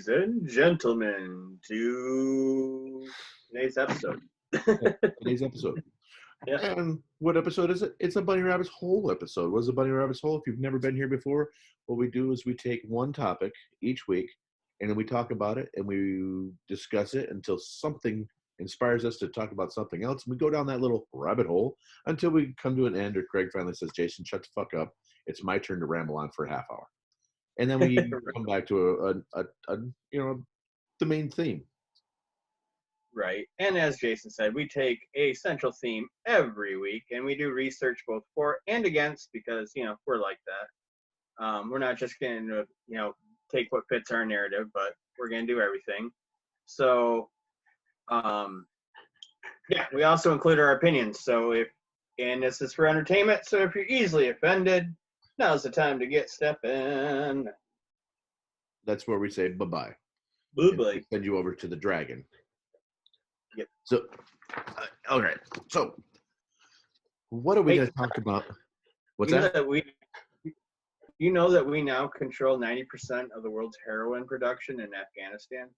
ladies and gentlemen, to today's episode. Today's episode. Yeah. And what episode is it? It's a Bunny Rabbit's Hole episode. What is a Bunny Rabbit's Hole? If you've never been here before, what we do is we take one topic each week, and then we talk about it, and we discuss it until something inspires us to talk about something else. And we go down that little rabbit hole until we come to an end, or Craig finally says, Jason, shut the fuck up. It's my turn to ramble on for a half hour. And then we come back to the main theme. Right. And as Jason said, we take a central theme every week, and we do research both for and against because, we're like that. We're not just going to, take what fits our narrative, but we're going to do everything. So, we also include our opinions. So and this is for entertainment. So if you're easily offended, now's the time to get stepping. That's where we say bye-bye. Bye-bye. Send you over to the dragon. Yep. So, all right. So, what are we going to talk about? What's that? You know that we now control 90% of the world's heroin production in Afghanistan?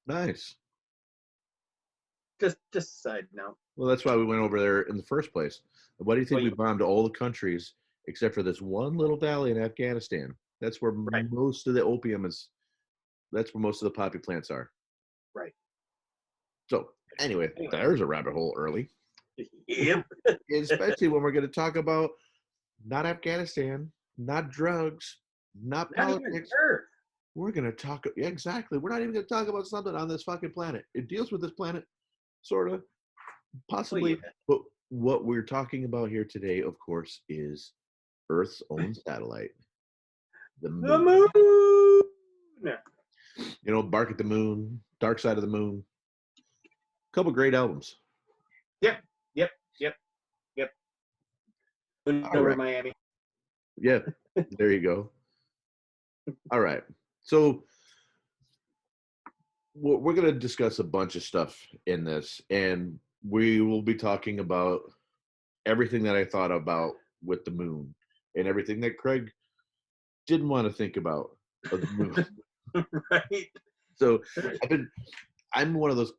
Nice. Just a side note. Well, that's why we went over there in the first place. Why do you think we bombed all the countries except for this one little valley in Afghanistan? That's where most of the opium is. That's where most of the poppy plants are. Right. So, anyway, there's a rabbit hole early. Yep. Especially when we're going to talk about not Afghanistan, not drugs, not politics. We're going to talk. Yeah, exactly. We're not even going to talk about something on this fucking planet. It deals with this planet, sort of, possibly. But what we're talking about here today, of course, is Earth's own satellite, the moon. The moon. Bark at the Moon, Dark Side of the Moon. Couple great albums. Yep. Over Miami. Yeah, there you go. All right. So we're going to discuss a bunch of stuff in this, and we will be talking about everything that I thought about with the moon and everything that Craig didn't want to think about of the moon. Right. So I'm one of those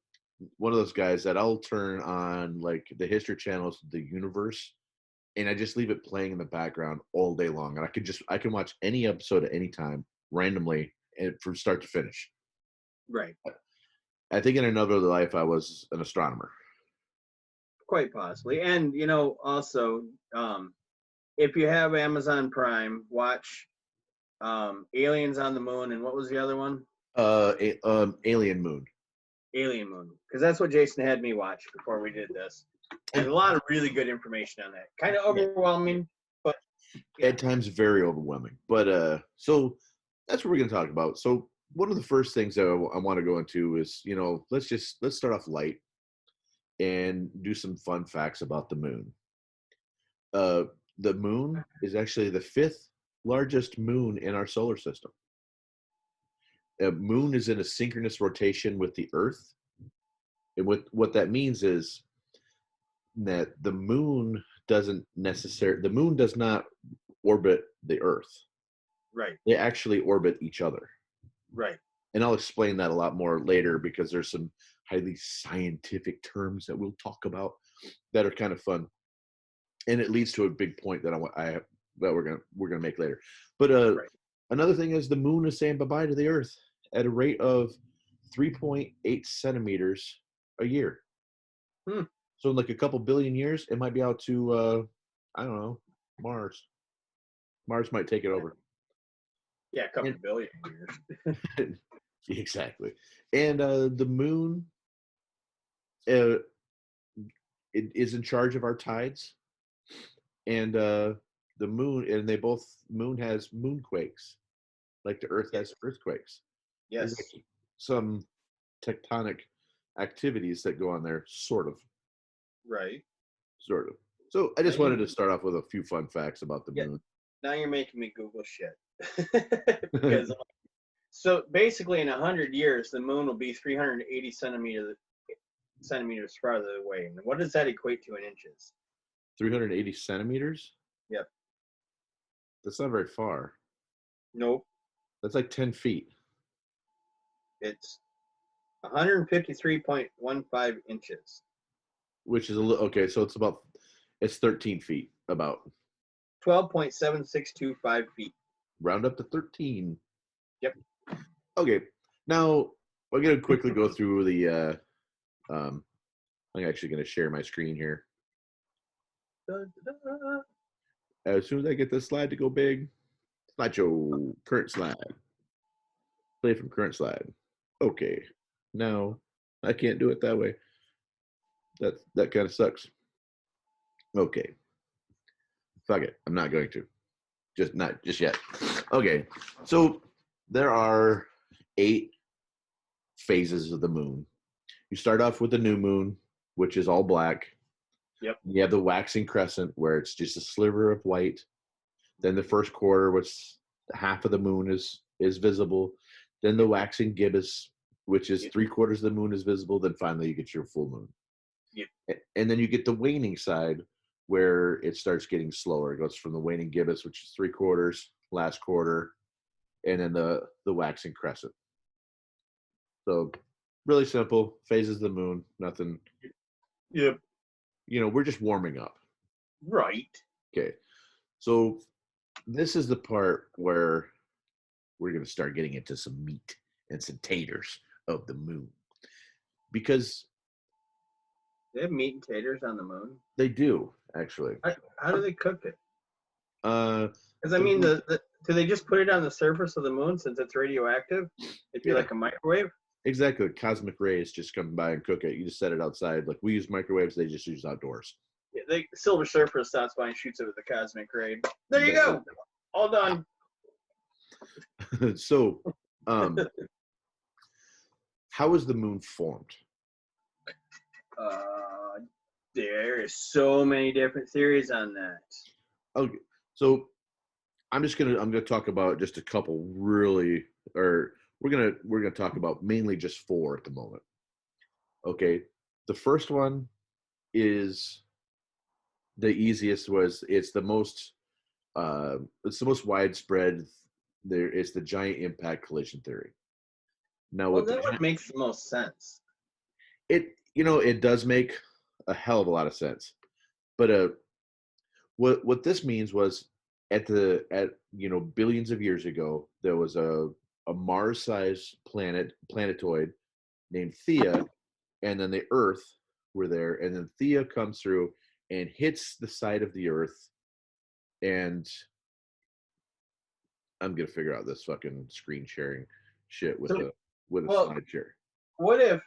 guys that I'll turn on like the History Channel's The Universe, and I just leave it playing in the background all day long. And I can watch any episode at any time randomly and from start to finish. Right. I think in another life I was an astronomer. Quite possibly. And also, if you have Amazon Prime, watch Aliens on the Moon, and what was the other one? Alien Moon. Alien Moon, because that's what Jason had me watch before we did this. There's a lot of really good information on that. Kind of overwhelming, but at times very overwhelming. But so that's what we're going to talk about. So one of the first things that I want to go into is, let's start off light and do some fun facts about the moon. The moon is actually the 5th largest moon in our solar system. The moon is in a synchronous rotation with the Earth. And what that means is that the moon does not orbit the Earth. Right. They actually orbit each other. Right. And I'll explain that a lot more later because there's some highly scientific terms that we'll talk about that are kind of fun. And it leads to a big point that we're gonna make later. But another thing is the moon is saying bye-bye to the Earth at a rate of 3.8 centimeters a year. So in like a couple billion years, it might be out to, I don't know, Mars. Mars might take it over. Yeah, a couple billion years. Exactly. And the moon it is in charge of our tides. And the moon, moon has moonquakes, like the Earth has earthquakes. Yes. Like some tectonic activities that go on there, sort of. Right. Sort of. So I just wanted to start off with a few fun facts about the moon. Now you're making me Google shit. Because, so basically in 100 years, the moon will be 380 centimeters farther away. And what does that equate to in inches? 380 centimeters? Yep. That's not very far. Nope. That's like 10 feet. It's 153.15 inches. Which is a little okay. So it's 13 feet about. 12.7625 feet. Round up to 13. Yep. Okay. Now we're gonna quickly go through the. I'm actually gonna share my screen here. Dun, dun, dun. As soon as I get this slide to go big, slideshow, current slide. Play from current slide. Okay. Now I can't do it that way. That kind of sucks. Okay. Fuck it. I'm not going to. Not just yet. Okay. So there are 8 phases of the moon. You start off with the new moon, which is all black. Yep. You have the waxing crescent, where it's just a sliver of white. Then the first quarter, which half of the moon is visible. Then the waxing gibbous, which is 3/4 of the moon is visible. Then finally you get your full moon. Yep. And then you get the waning side, where it starts getting slower. It goes from the waning gibbous, which is 3/4, last quarter, and then the waxing crescent. So really simple phases of the moon. Nothing. Yep. We're just warming up. Right. Okay. So this is the part where we're going to start getting into some meat and some taters of the moon, because They have meat and taters on the moon. they do actually. How do they cook it? Because I so mean, do they just put it on the surface of the moon since it's radioactive? It'd be Yeah. like a microwave. Exactly. Cosmic rays just come by and cook it. You just set it outside. Like we use microwaves, they just use outdoors. Yeah, the Silver Surfer stops by and shoots it with a cosmic ray. There you go. All done. So, how is the moon formed? There is so many different theories on that. Okay, so I'm gonna talk about just a couple really, or we're gonna talk about mainly just 4 at the moment. Okay, the first one is the easiest. It's the most widespread. It's the giant impact collision theory. Now, Well, with that one makes the most sense. it does make a hell of a lot of sense. But what this means was at billions of years ago, there was a Mars-sized planetoid named Theia, and then the Earth were there, and then Theia comes through and hits the side of the Earth, and I'm gonna figure out this fucking screen sharing shit with a slide share. What if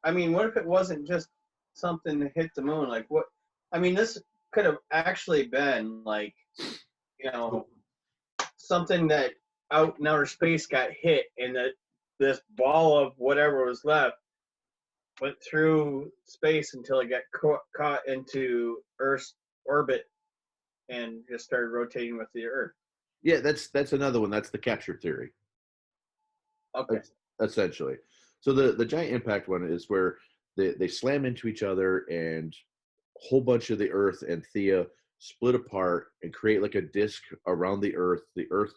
it wasn't just something that hit the moon? Like what? I mean, this could have actually been like, something that out in outer space got hit, and that this ball of whatever was left went through space until it got caught into Earth's orbit and just started rotating with the Earth. Yeah, that's another one. That's the capture theory. Okay. Essentially. So the giant impact one is where they slam into each other, and a whole bunch of the Earth and Theia split apart and create like a disc around the Earth. The Earth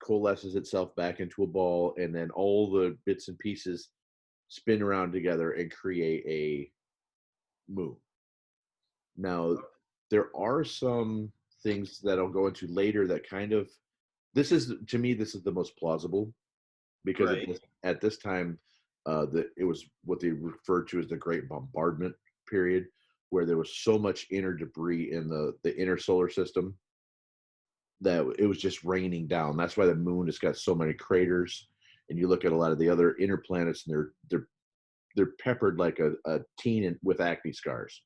coalesces itself back into a ball, and then all the bits and pieces spin around together and create a moon. Now, there are some things that I'll go into later that kind of, this is the most plausible, because Right. at this time, it was what they referred to as the Great Bombardment period, where there was so much inner debris in the inner solar system that it was just raining down. That's why the moon has got so many craters. And you look at a lot of the other inner planets, and they're peppered like a teen with acne scars.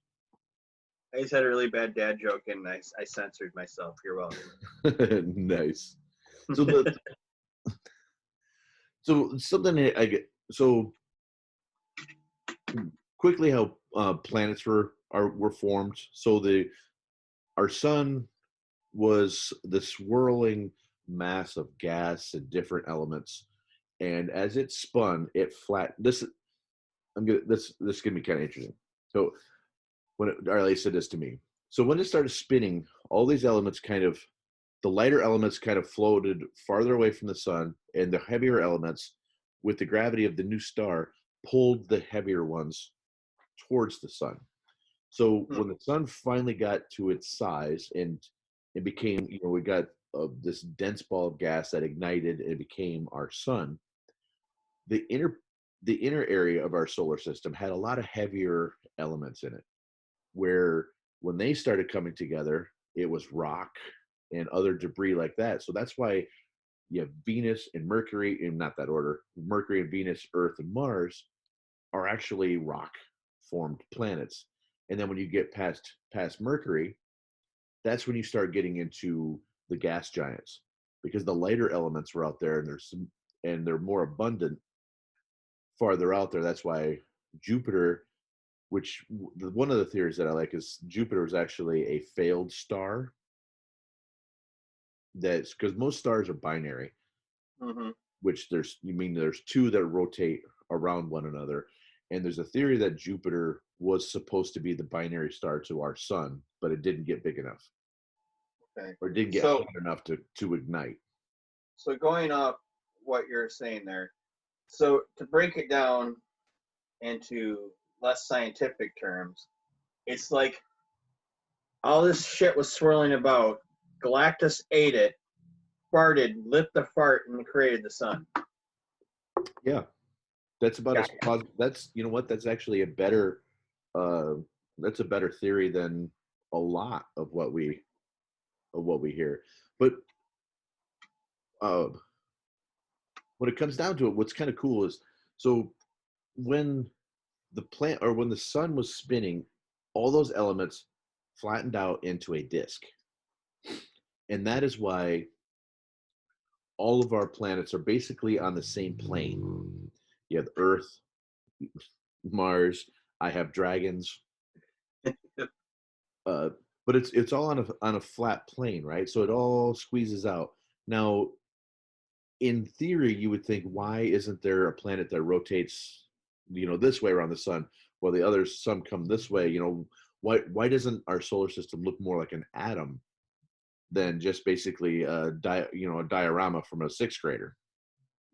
I just had a really bad dad joke, and I censored myself. You're welcome. Nice. So so something I get so quickly how planets were formed. So our sun was the swirling mass of gas and different elements, and as it spun, it flat. This is gonna be kind of interesting. So Arlie said this to me. So when it started spinning, all these elements the lighter elements kind of floated farther away from the sun, and the heavier elements with the gravity of the new star, pulled the heavier ones towards the sun. So Hmm. when the sun finally got to its size and it became, we got this dense ball of gas that ignited and became our sun. The inner area of our solar system had a lot of heavier elements in it, where when they started coming together, it was rock and other debris like that. So that's why you have Venus and Mercury in not that order. Mercury and Venus, Earth and Mars are actually rock formed planets. And then when you get past Mercury, that's when you start getting into the gas giants, because the lighter elements were out there and they're more abundant farther out there. That's why Jupiter, which one of the theories that I like is Jupiter is actually a failed star. That's because most stars are binary, Hmm. which there's two that rotate around one another. And there's a theory that Jupiter was supposed to be the binary star to our sun, but it didn't get big enough Okay. or didn't get So hot enough to ignite. so going off what you're saying there, so to break it down into less scientific terms, it's like all this shit was swirling about. Galactus ate it, farted, lit the fart, and created the sun. Yeah, that's about Got as that's what that's actually a better uh that's a better theory than a lot of what we hear. But uh when it comes down to it, what's kind of cool is, so when when the sun was spinning, all those elements flattened out into a disk. And that is why all of our planets are basically on the same plane. You have Earth, Mars, I have dragons, uh, but it's all on a flat plane, right? So it all squeezes out. Now, in theory, you would think, why isn't there a planet that rotates, this way around the sun, while the other sun come this way? Why doesn't our solar system look more like an atom than just basically a diorama from a sixth grader?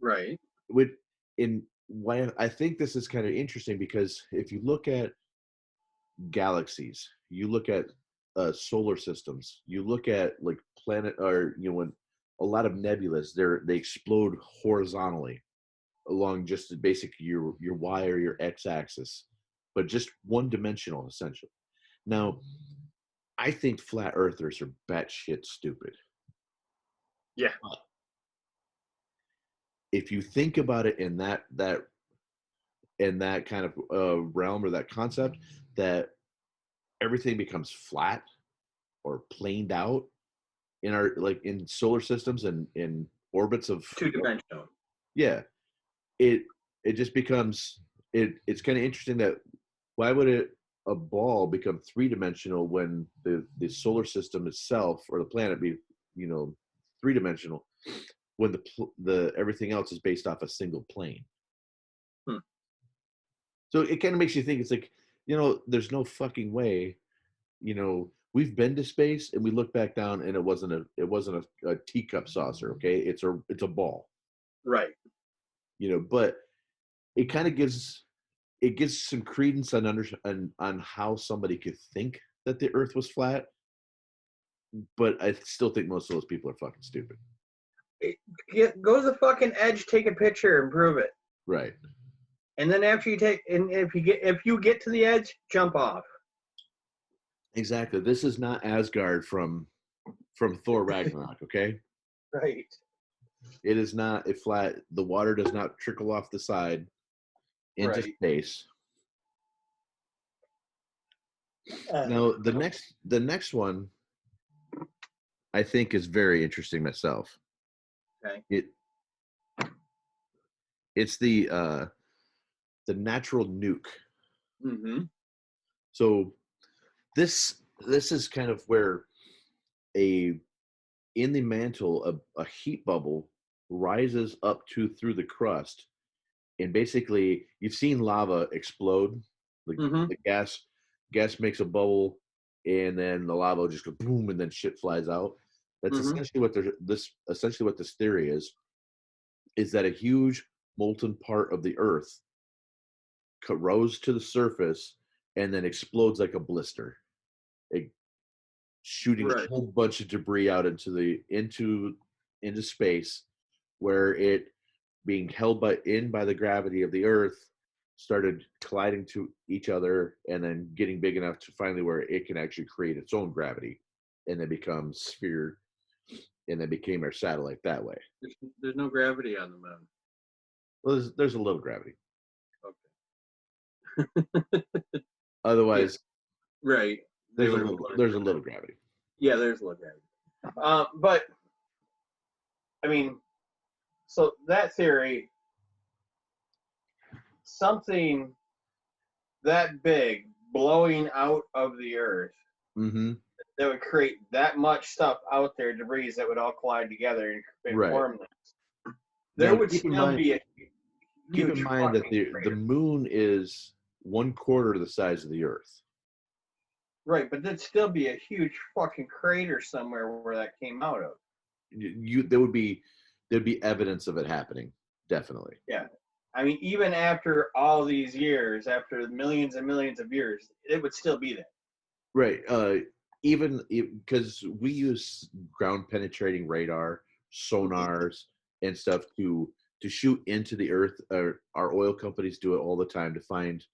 Right. Would in why I think this is kind of interesting, because if you look at galaxies, you look at solar systems, you look at like planet, or when a lot of nebulas, they explode horizontally along just basically your y or your x-axis, but just one dimensional essentially. Now, I think flat earthers are batshit stupid. Yeah. If you think about it in that kind of realm, or that concept, that everything becomes flat or planed out in our, like, in solar systems and in orbits of, 2 dimensional. yeah, it it just becomes, it's kind of interesting that why would a ball become three-dimensional when the solar system itself or the planet be, 3-dimensional, when the everything else is based off a single plane. Hmm. So it kind of makes you think, it's like, there's no fucking way, we've been to space and we look back down and it wasn't a teacup saucer, okay? It's a ball, Right. but it kind of gives some credence on how somebody could think that the earth was flat, but I still think most of those people are fucking stupid. Go to the fucking edge, take a picture, and prove it. Right. And then after you take, and if you get to the edge, jump off. Exactly. This is not Asgard from Thor Ragnarok, okay? Right. It is not a flat, the water does not trickle off the side into Right. space. Uh, Now, the next one I think is very interesting myself. okay. It it's the natural nuke. Mm-hmm. So this is kind of where a in the mantle a heat bubble rises up through the crust, and basically you've seen lava explode. Mm-hmm. The gas makes a bubble, and then the lava will just go boom, and then shit flies out. That's Mm-hmm. essentially what this theory is that a huge molten part of the Earth rose to the surface and then explodes like a blister, it, shooting a Right. whole bunch of debris out into space, where it, being held by the gravity of the Earth, started colliding to each other and then getting big enough to finally where it can actually create its own gravity, and then become sphere, and then became our satellite that way. There's no gravity on the moon. Well, there's a little gravity. Okay. Yeah. Otherwise, Right. They would have. there's a little gravity. Yeah, there's a little gravity. But I mean, so that theory, something that big blowing out of the Earth Mm-hmm. that would create that much stuff out there, debris that would all collide together and Right. form this. There Now, would still be a keep huge in mind that the crater. moon is 1/4 the size of the Earth. Right, but there'd still be a huge fucking crater somewhere where that came out of. There'd be evidence of it happening, definitely. Yeah. I mean, even after all these years, after millions and millions of years, it would still be there. Right. Even because we use ground penetrating radar, sonars, and stuff to shoot into the Earth. Our oil companies do it all the time to find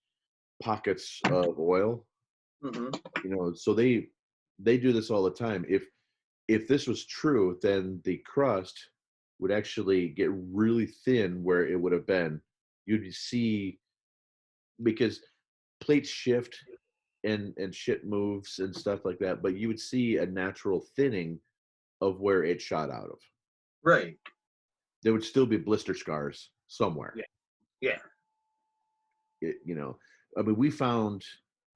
pockets of oil. Mm-hmm. So they do this all the time. If this was true, then the crust would actually get really thin where it would have been. You'd see, because plates shift and shit moves and stuff like that, but you would see a natural thinning of where it shot out of. Right. There would still be blister scars somewhere. Yeah. I mean, we found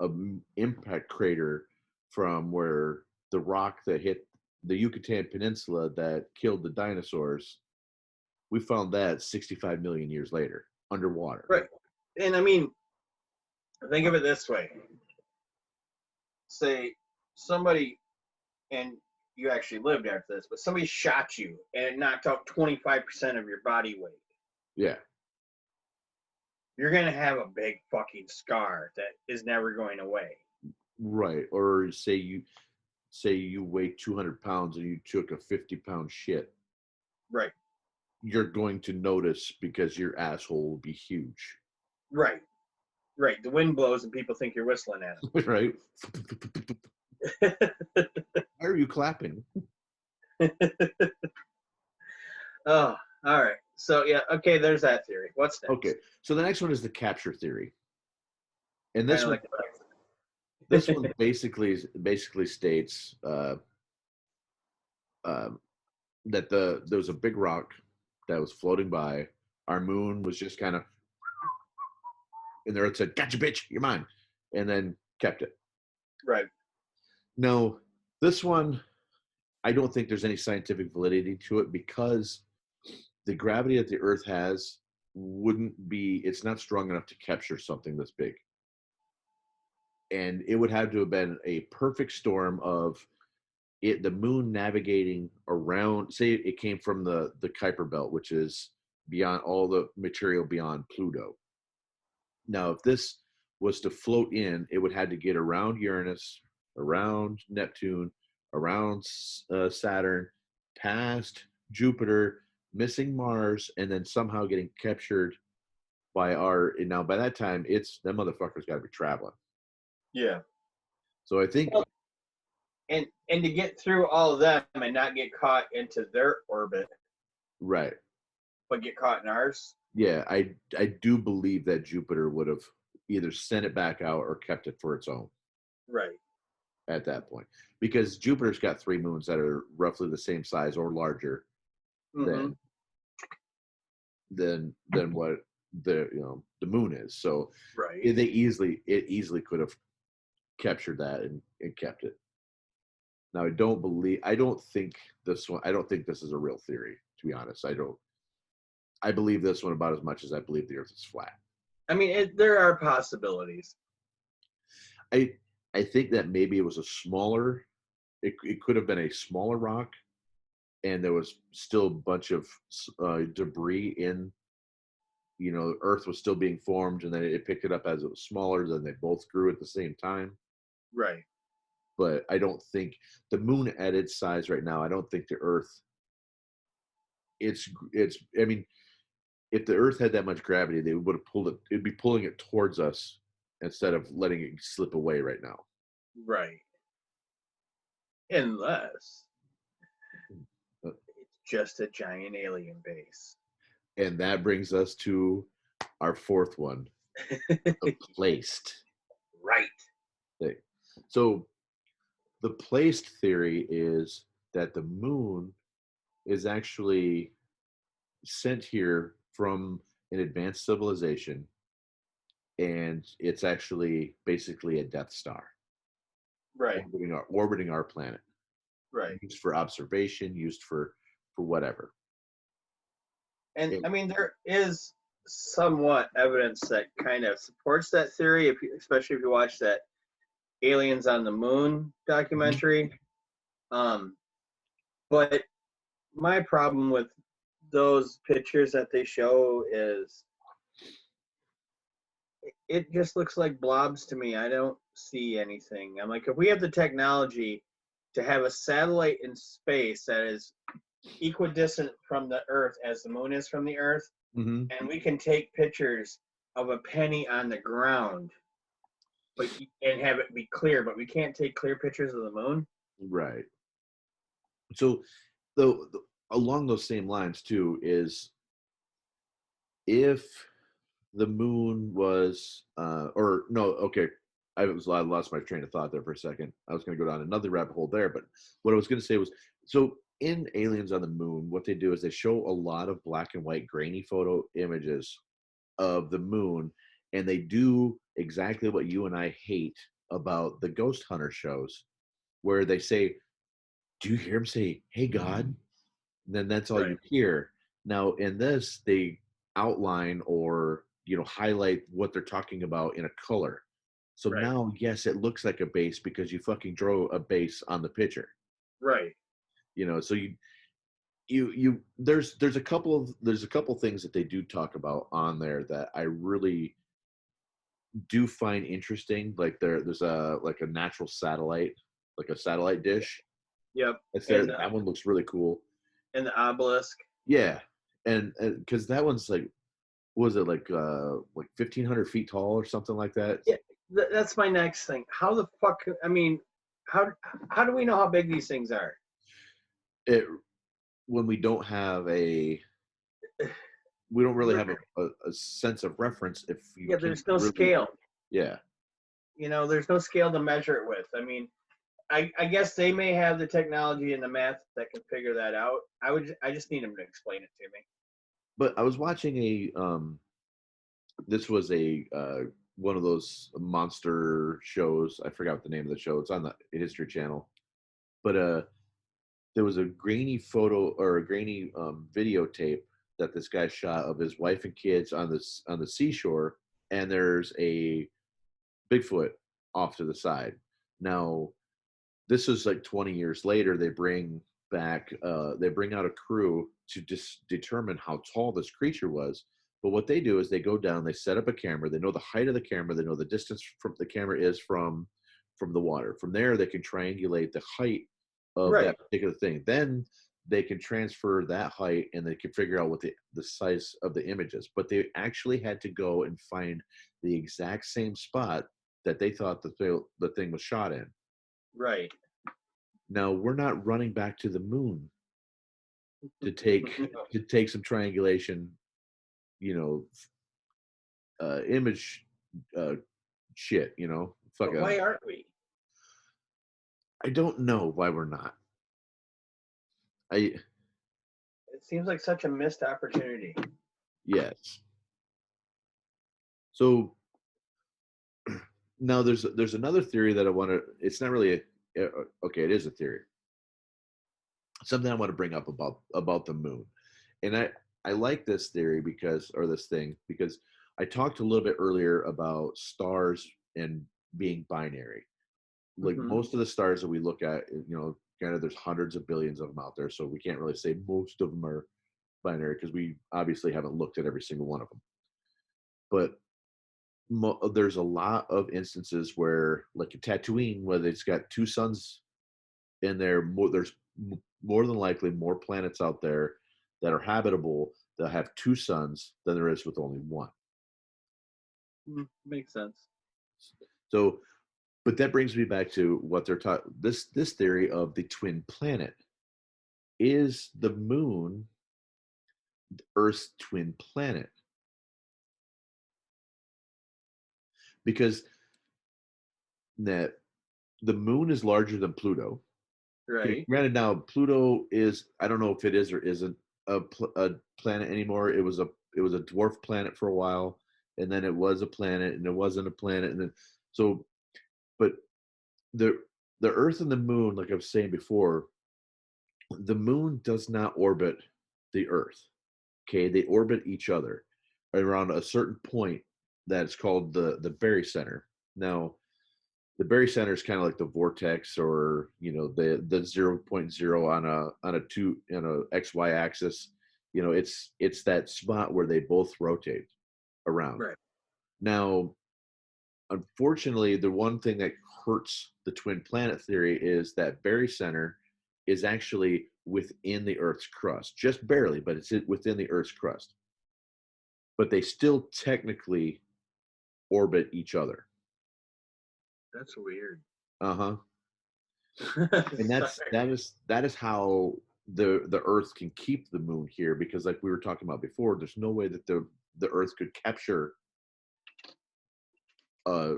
an impact crater from where the rock that hit the Yucatan Peninsula that killed the dinosaurs. We found that 65 million years later, underwater. Right. And I mean, think of it this way. Say somebody, and you actually lived after this, but somebody shot you and it knocked out 25% of your body weight. Yeah. You're going to have a big fucking scar that is never going away. Right. Or say you weigh 200 pounds and you took a 50-pound shit. Right. You're going to notice because your asshole will be huge. Right. Right. The wind blows and people think you're whistling at them. Right. Why are you clapping? Oh, all right. So yeah, okay, there's that theory. What's next? Okay. So the next one is the capture theory. And this Kinda one like this one basically states that there was a big rock that was floating by. Our moon was just kind of, and the Earth said, "Gotcha, bitch, you're mine," and then kept it. right. No, this one, I don't think there's any scientific validity to it, because the gravity that the Earth has it's not strong enough to capture something this big. And it would have to have been a perfect storm of the moon navigating around. Say it came from the Kuiper belt, which is beyond all the material beyond Pluto. Now, if this was to float in, it would have to get around Uranus, around Neptune, around Saturn, past Jupiter, missing Mars, and then somehow getting captured by and now by that time, them motherfuckers got to be traveling. Yeah. So I think, and to get through all of them and not get caught into their orbit, right, but get caught in ours. Yeah, I do believe that Jupiter would have either sent it back out or kept it for its own. Right. At that point, because Jupiter's got 3 moons that are roughly the same size or larger than what the moon is. So right. it easily could have captured that and kept it. Now I don't think this is a real theory, to be honest. I believe this one about as much as I believe the Earth is flat. I mean, there are possibilities. I think that maybe it was a smaller. It could have been a smaller rock, and there was still a bunch of debris in Earth was still being formed, and then it picked it up as it was smaller. Then they both grew at the same time. Right. But I don't think the moon at its size right now. I don't think the Earth. It's. I mean, if the Earth had that much gravity, they would have pulled it. It'd be pulling it towards us instead of letting it slip away right now. Right. Unless Uh, it's just a giant alien base. And that brings us to our fourth one, the placed Right. thing. So the placed theory is that the moon is actually sent here from an advanced civilization, and it's actually basically a Death Star Right. orbiting our planet, Right. used for observation, used for whatever. And And, I mean, there is somewhat evidence that kind of supports that theory, especially if you watch that Aliens on the Moon Mhm. documentary. Um, but my problem with those pictures that they show is it just looks like blobs to me. I don't see anything. I'm like, if we have the technology to have a satellite in space that is equidistant from the Earth as the moon is from the Earth, Mhm. and we can take pictures of a penny on the ground, but and have it be clear, but we can't take clear pictures of the moon. Right. So, the along those same lines too is if the moon was or no, okay, I lost my train of thought there for a second. I was going to go down another rabbit hole there, but what I was going to say was, so in Aliens on the Moon, what they do is they show a lot of black and white grainy photo images of the moon, and they do exactly what you and I hate about the ghost hunter shows, where they say, do you hear him say, hey God? Then that's all Right, you hear. Now, in this, they outline or highlight what they're talking about in a color. So right, now, yes, it looks like a base because you fucking drew a base on the picture. right. So you there's a couple things that they do talk about on there that I really do find interesting. Like there's a natural satellite, like a satellite dish. Yep. That's there. And That one looks really cool. the obelisk. Yeah, and because that one's like, was it like 1,500 feet tall or something like that? Yeah, that's my next thing. How the fuck? I mean, how how do we know how big these things are? It When we don't really have a sense of reference if you Yeah, can there's no really. scale. Yeah. There's no scale to measure it with. I mean, I guess they may have the technology and the math that can figure that out. I just need them to explain it to me. But I was watching this was a one of those monster shows. I forgot the name of the show. It's on the History Channel. But there was a grainy photo or a grainy videotape that this guy shot of his wife and kids on the seashore, and there's a Bigfoot off to the side. Now, this is like 20 years later. They bring out a crew to determine how tall this creature was. But what they do is they go down, they set up a camera, they know the height of the camera, they know the distance from the camera is from the water. From there, they can triangulate the height of Right, that particular thing. Then they can transfer that height and they can figure out what the size of the image is. But they actually had to go and find the exact same spot that they thought the thing was shot in. right. Now we're not running back to the moon to take some triangulation, you know, image uh, shit. Fuck. But why aren't we? I don't know why we're not. I It seems like such a missed opportunity. Yes. So now there's another theory that I want to. It's not really okay. It is a theory. Something I want to bring up about the moon, and I like this theory this thing because I talked a little bit earlier about stars and being binary. Like Hmm. most of the stars that we look at, granted there's hundreds of billions of them out there, so we can't really say most of them are binary because we obviously haven't looked at every single one of them. but there's a lot of instances where, like in Tatooine, where it's got two suns in there. There's more than likely more planets out there that are habitable that have two suns than there is with only one. Makes sense. So, but that brings me back to what they're taught. This theory of the twin planet is the moon, Earth's twin planet, because that the moon is larger than Pluto. Okay, Right. granted, now Pluto is, I don't know if it is or isn't a planet anymore. It was a dwarf planet for a while, and then it was a planet, and it wasn't a planet, and then so, but the the Earth and the moon, like I was saying before, the moon does not orbit the Earth. Okay, they orbit each other around a certain point that's called the barycenter. Now, the barycenter is kind of like the vortex, or the 0.0 on a two on a XY axis. It's that spot where they both rotate around. Right. Now, unfortunately, the one thing that hurts the twin planet theory is that barycenter is actually within the Earth's crust, just barely, but it's within the Earth's crust. But they still technically orbit each other. That's weird. Uh-huh. And Sorry. that is how the Earth can keep the moon here, because like we were talking about before, there's no way that the Earth could capture a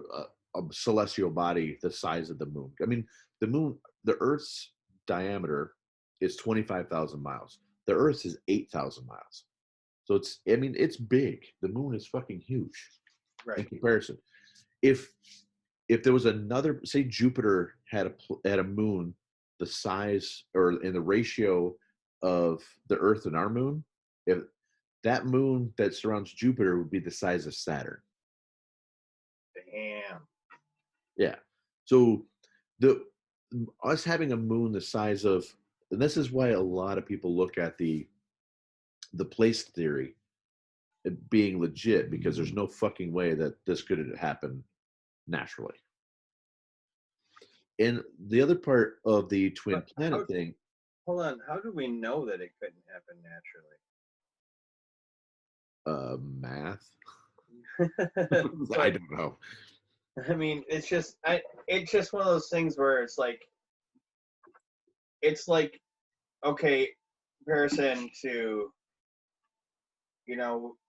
celestial body the size of the moon. I mean, the Earth's diameter is 25,000 miles. The Earth is 8,000 miles. So it's big. The moon is fucking huge in Right. comparison. If there was another, say Jupiter had a moon the size or in the ratio of the Earth and our moon, if that moon that surrounds Jupiter would be the size of Saturn. Damn. Yeah. So the us having a moon the size of, and this is why a lot of people look at the place theory being legit, because there's no fucking way that this could happen naturally. And the other part of the twin But how? planet thing, Hold on. How do we know that it couldn't happen math. naturally? I But don't know. I mean, it's just one of those things where it's like okay, comparison to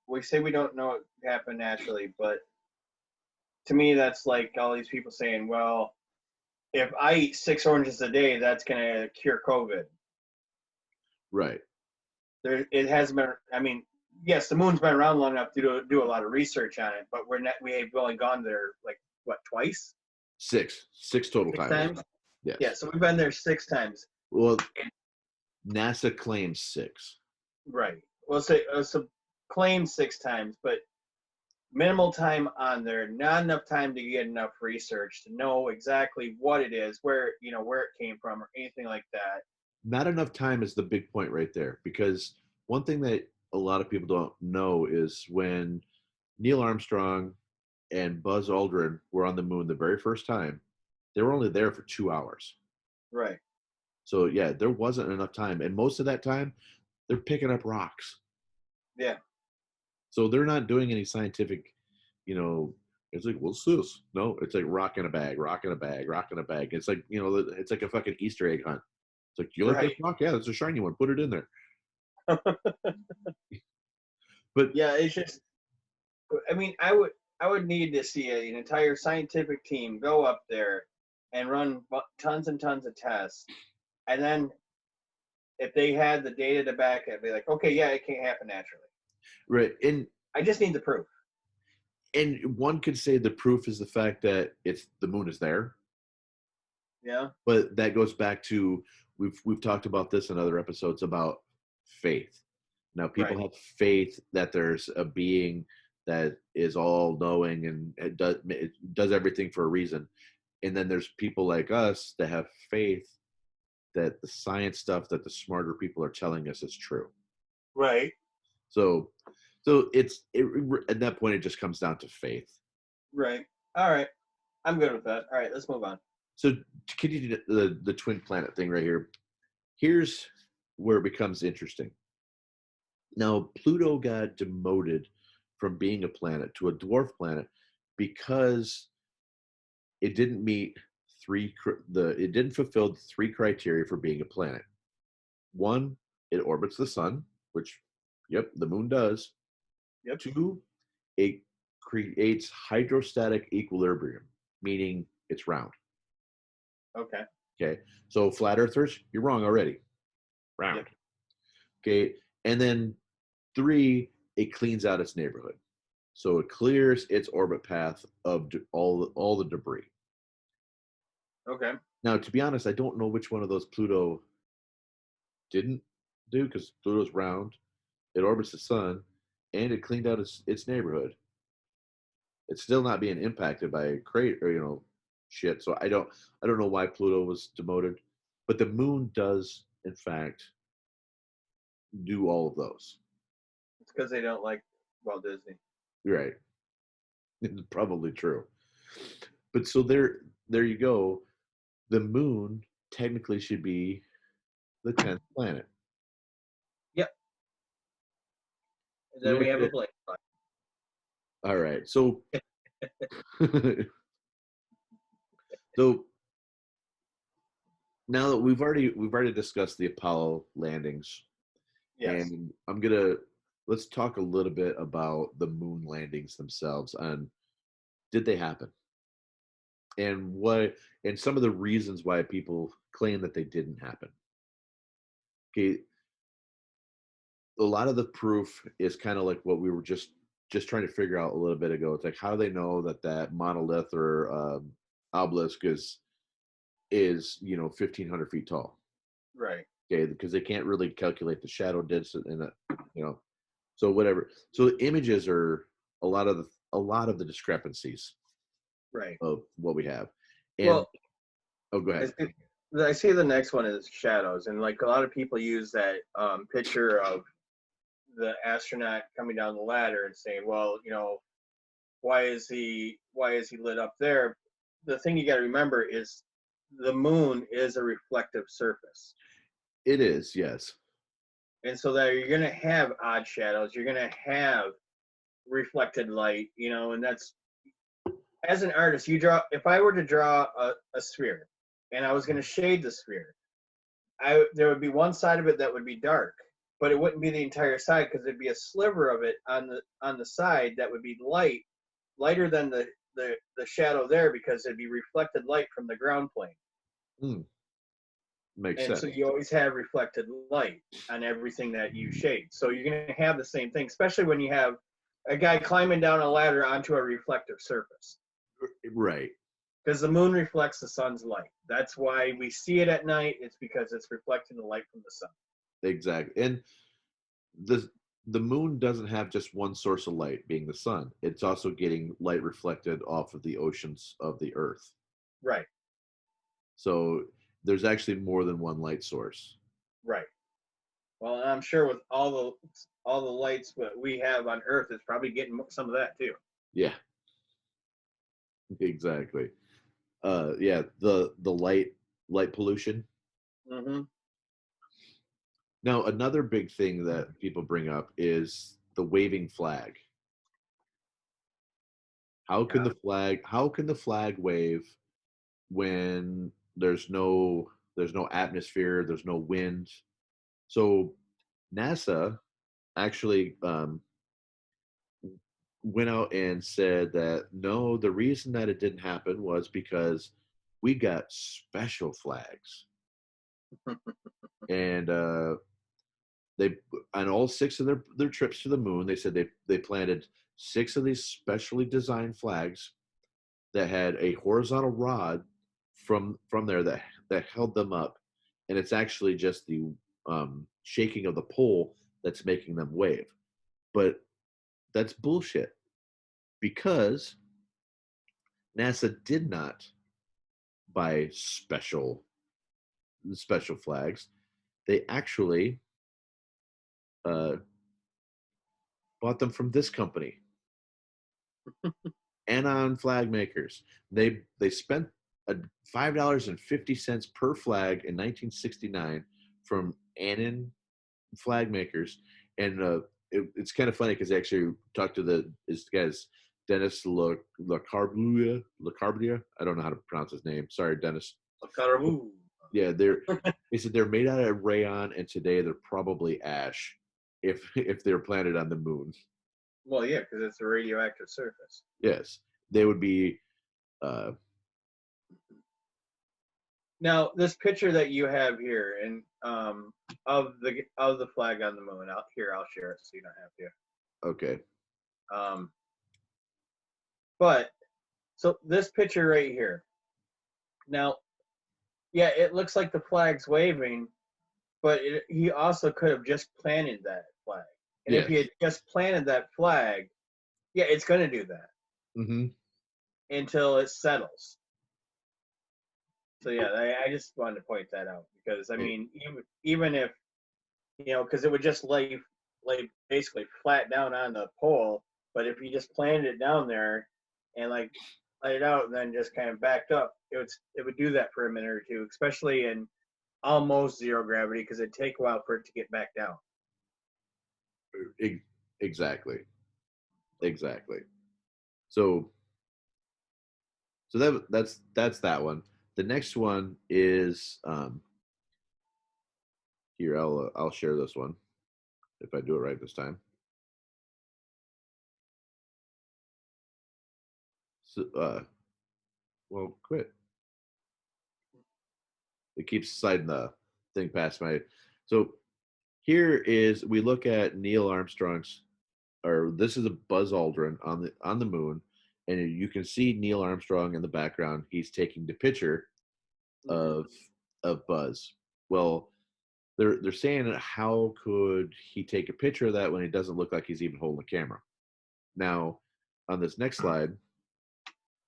we say we don't know it happened naturally, but to me that's like all these people saying, well, if I eat 6 oranges a day, that's gonna cure COVID. Right. It hasn't been. I mean, yes, the moon's been around long enough to do a lot of research on it, but we've only gone there like what, twice, Six total six times. times. Yeah, Yes. so we've been there 6 times. Well, NASA claims six. Right. Well, say so claim 6 times, but minimal time on there, not enough time to get enough research to know exactly what it is, where it came from, or anything like that. Not enough time is the big point right there, because one thing that a lot of people don't know is when Neil Armstrong and Buzz Aldrin were on the moon the very first time, they were only there for 2 hours. Right. So yeah, there wasn't enough time, and most of that time, they're picking up rocks. Yeah. So they're not doing any scientific, you know. It's like, what's this? No, it's like rock in a bag, rock in a bag, rock in a bag. It's like, it's like a fucking Easter egg hunt. It's like, you like this Right. rock? Yeah, it's a shiny one. Put it in there. But Yeah. It's just. I mean, I would need to see an entire scientific team go up there and run tons and tons of tests, and then if they had the data to back it, be like, okay, yeah, it can't happen naturally. right, I just need the proof. and one could say the proof is the fact that it's the moon is there. Yeah. But that goes back to, we've talked about this in other episodes about faith. Now people Right. have faith that there's a being that is all knowing, and it does everything for a reason. And then there's people like us that have faith that the science stuff that the smarter people are telling us is true. Right. So So at that point, it just comes down to faith. Right. All right. I'm good with that. All right, let's move on. So to continue the twin planet thing right here, here's where it becomes interesting. Now, Pluto got demoted from being a planet to a dwarf planet because it didn't meet it didn't fulfill the three criteria for being a planet. One, it orbits the sun, which, yep, the moon does. Yep. Two, it creates hydrostatic equilibrium, meaning it's round. Okay. Okay, so flat earthers, you're wrong already. Round. Yep. Okay, and then three, it cleans out its neighborhood, so it clears its orbit path of all the debris. Okay. Now, to be honest, I don't know which one of those Pluto didn't do, because Pluto's round, it orbits the sun, and it cleaned out its neighborhood. It's still not being impacted by crate or shit. So I don't know why Pluto was demoted, but the moon does in fact do all of those. It's because they don't like Walt Disney. You're right. It's probably true. But so there you go. The moon technically should be the 10th planet. Yep. And So then we have a blank. all right. So so now that we've already discussed the Apollo landings, Yes. and let's talk a little bit about the moon landings themselves and did they happen, and some of the reasons why people claim that they didn't happen. Okay, a lot of the proof is kind of like what we were just trying to figure out a little bit ago. It's like, how do they know that monolith or obelisk is 1,500 feet tall? Right. Okay, because they can't really calculate the shadow distance in it, so whatever. So the images are a lot of the discrepancies Right. of what we have. And Well, oh, go I ahead. see, I see the next one is shadows, and like a lot of people use that picture of the astronaut coming down the ladder and saying, "Well, why is he lit up there?" The thing you got to remember is the moon is a reflective surface, It is, yes. and so that you're going to have odd shadows. You're going to have reflected light, and that's as an artist. You draw. If I were to draw a sphere, and I was going to shade the sphere, there would be one side of it that would be dark, but it wouldn't be the entire side because there'd be a sliver of it on the side that would be lighter than the shadow there because it'd be reflected light from the ground plane. Hmm, makes And so sense. you always have reflected light on everything that you shade. So you're going to have the same thing, especially when you have a guy climbing down a ladder onto a reflective surface. Right. Because the moon reflects the sun's light. That's why we see it at night. It's because it's reflecting the light from the sun. Exactly. And the the moon doesn't have just one source of light, being the sun. It's also getting light reflected off of the oceans of the earth. Right, So there's actually more than one light source. right. Well, I'm sure with all the lights that we have on Earth, it's probably getting some of that too. Yeah, exactly. Yeah, the light pollution. Mm-hmm. Now, another big thing that people bring up is the waving flag. Yeah. How can the flag wave when there's no atmosphere, there's no wind? So NASA actually went out and said that no, the reason that it didn't happen was because we got special flags, and they on all six of their trips to the moon, they said they planted six of these specially designed flags that had a horizontal rod from there that held them up, and it's actually just the shaking of the pole that's making them wave. But that's bullshit, because NASA did not buy special flags. They actually uh, bought them from this company, Anon Flag Makers. They spent $5.50 per flag in 1969 from Anon Flag Makers, and it's kind of funny because I actually talked to this guy's Dennis LaCarbia. I don't know how to pronounce his name. Sorry, Dennis. Yeah, they said they're made out of rayon, and today they're probably ash if they're planted on the moon. Well, yeah, because it's a radioactive surface. Yes, they would be. Now, this picture that you have here, and of the flag on the moon, I'll share it so you don't have to. Okay. But so this picture right here. Now, yeah, it looks like the flag's waving, but he also could have just planted that flag. And if he had just planted that flag, yeah, it's going to do that until it settles. So yeah, I just wanted to point that out because I mean, even if because it would just lay basically flat down on the pole, but if you just planted it down there and like let it out and then just kind of backed up, it would do that for a minute or two, especially in almost zero gravity because it'd take a while for it to get back down. Exactly. So that's that one. The next one is here. I'll share this one if I do it right this time. So well, quit. It keeps sliding the thing past my. So here is we look at Neil Armstrong's, or this is a Buzz Aldrin on the moon, and you can see Neil Armstrong in the background. He's taking the picture of Buzz. Well, they're saying how could he take a picture of that when it doesn't look like he's even holding a camera? Now, on this next slide,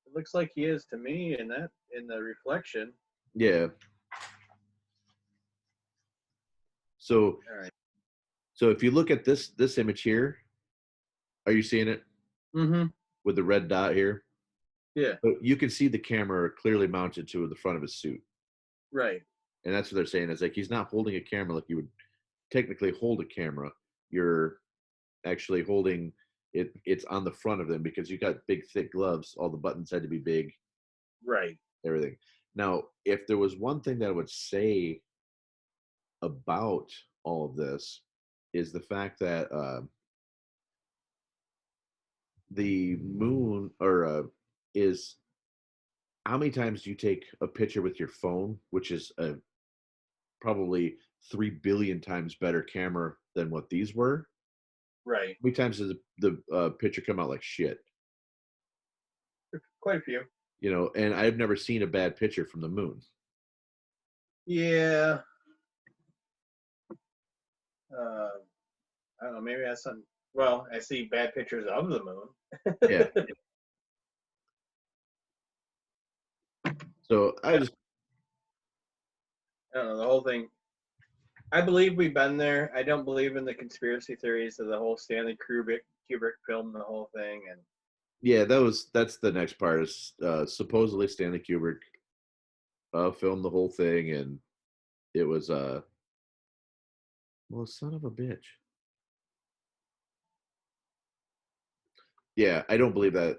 it looks like he is to me in the reflection. Yeah. So, All right. So if you look at this image here, are you seeing it? Mm-hmm. With the red dot here? Yeah. But you can see the camera clearly mounted to the front of his suit. Right. And that's what they're saying. Is like he's not holding a camera like you would technically hold a camera. You're actually holding it. It's on the front of them because you got big, thick gloves. All the buttons had to be big. Right. Everything. Now, if there was one thing that I would say about all of this, is the fact that the moon is how many times do you take a picture with your phone, which is probably 3 billion times better camera than what these were? Right. How many times does the picture come out like shit? Quite a few. And I've never seen a bad picture from the moon. Yeah. I don't know. Maybe that's some. Well, I see bad pictures of the moon. Yeah. So I don't know, the whole thing. I believe we've been there. I don't believe in the conspiracy theories of the whole Stanley Kubrick film, the whole thing, and yeah, that's the next part. Is supposedly Stanley Kubrick filmed the whole thing, and it was well, son of a bitch. Yeah, I don't believe that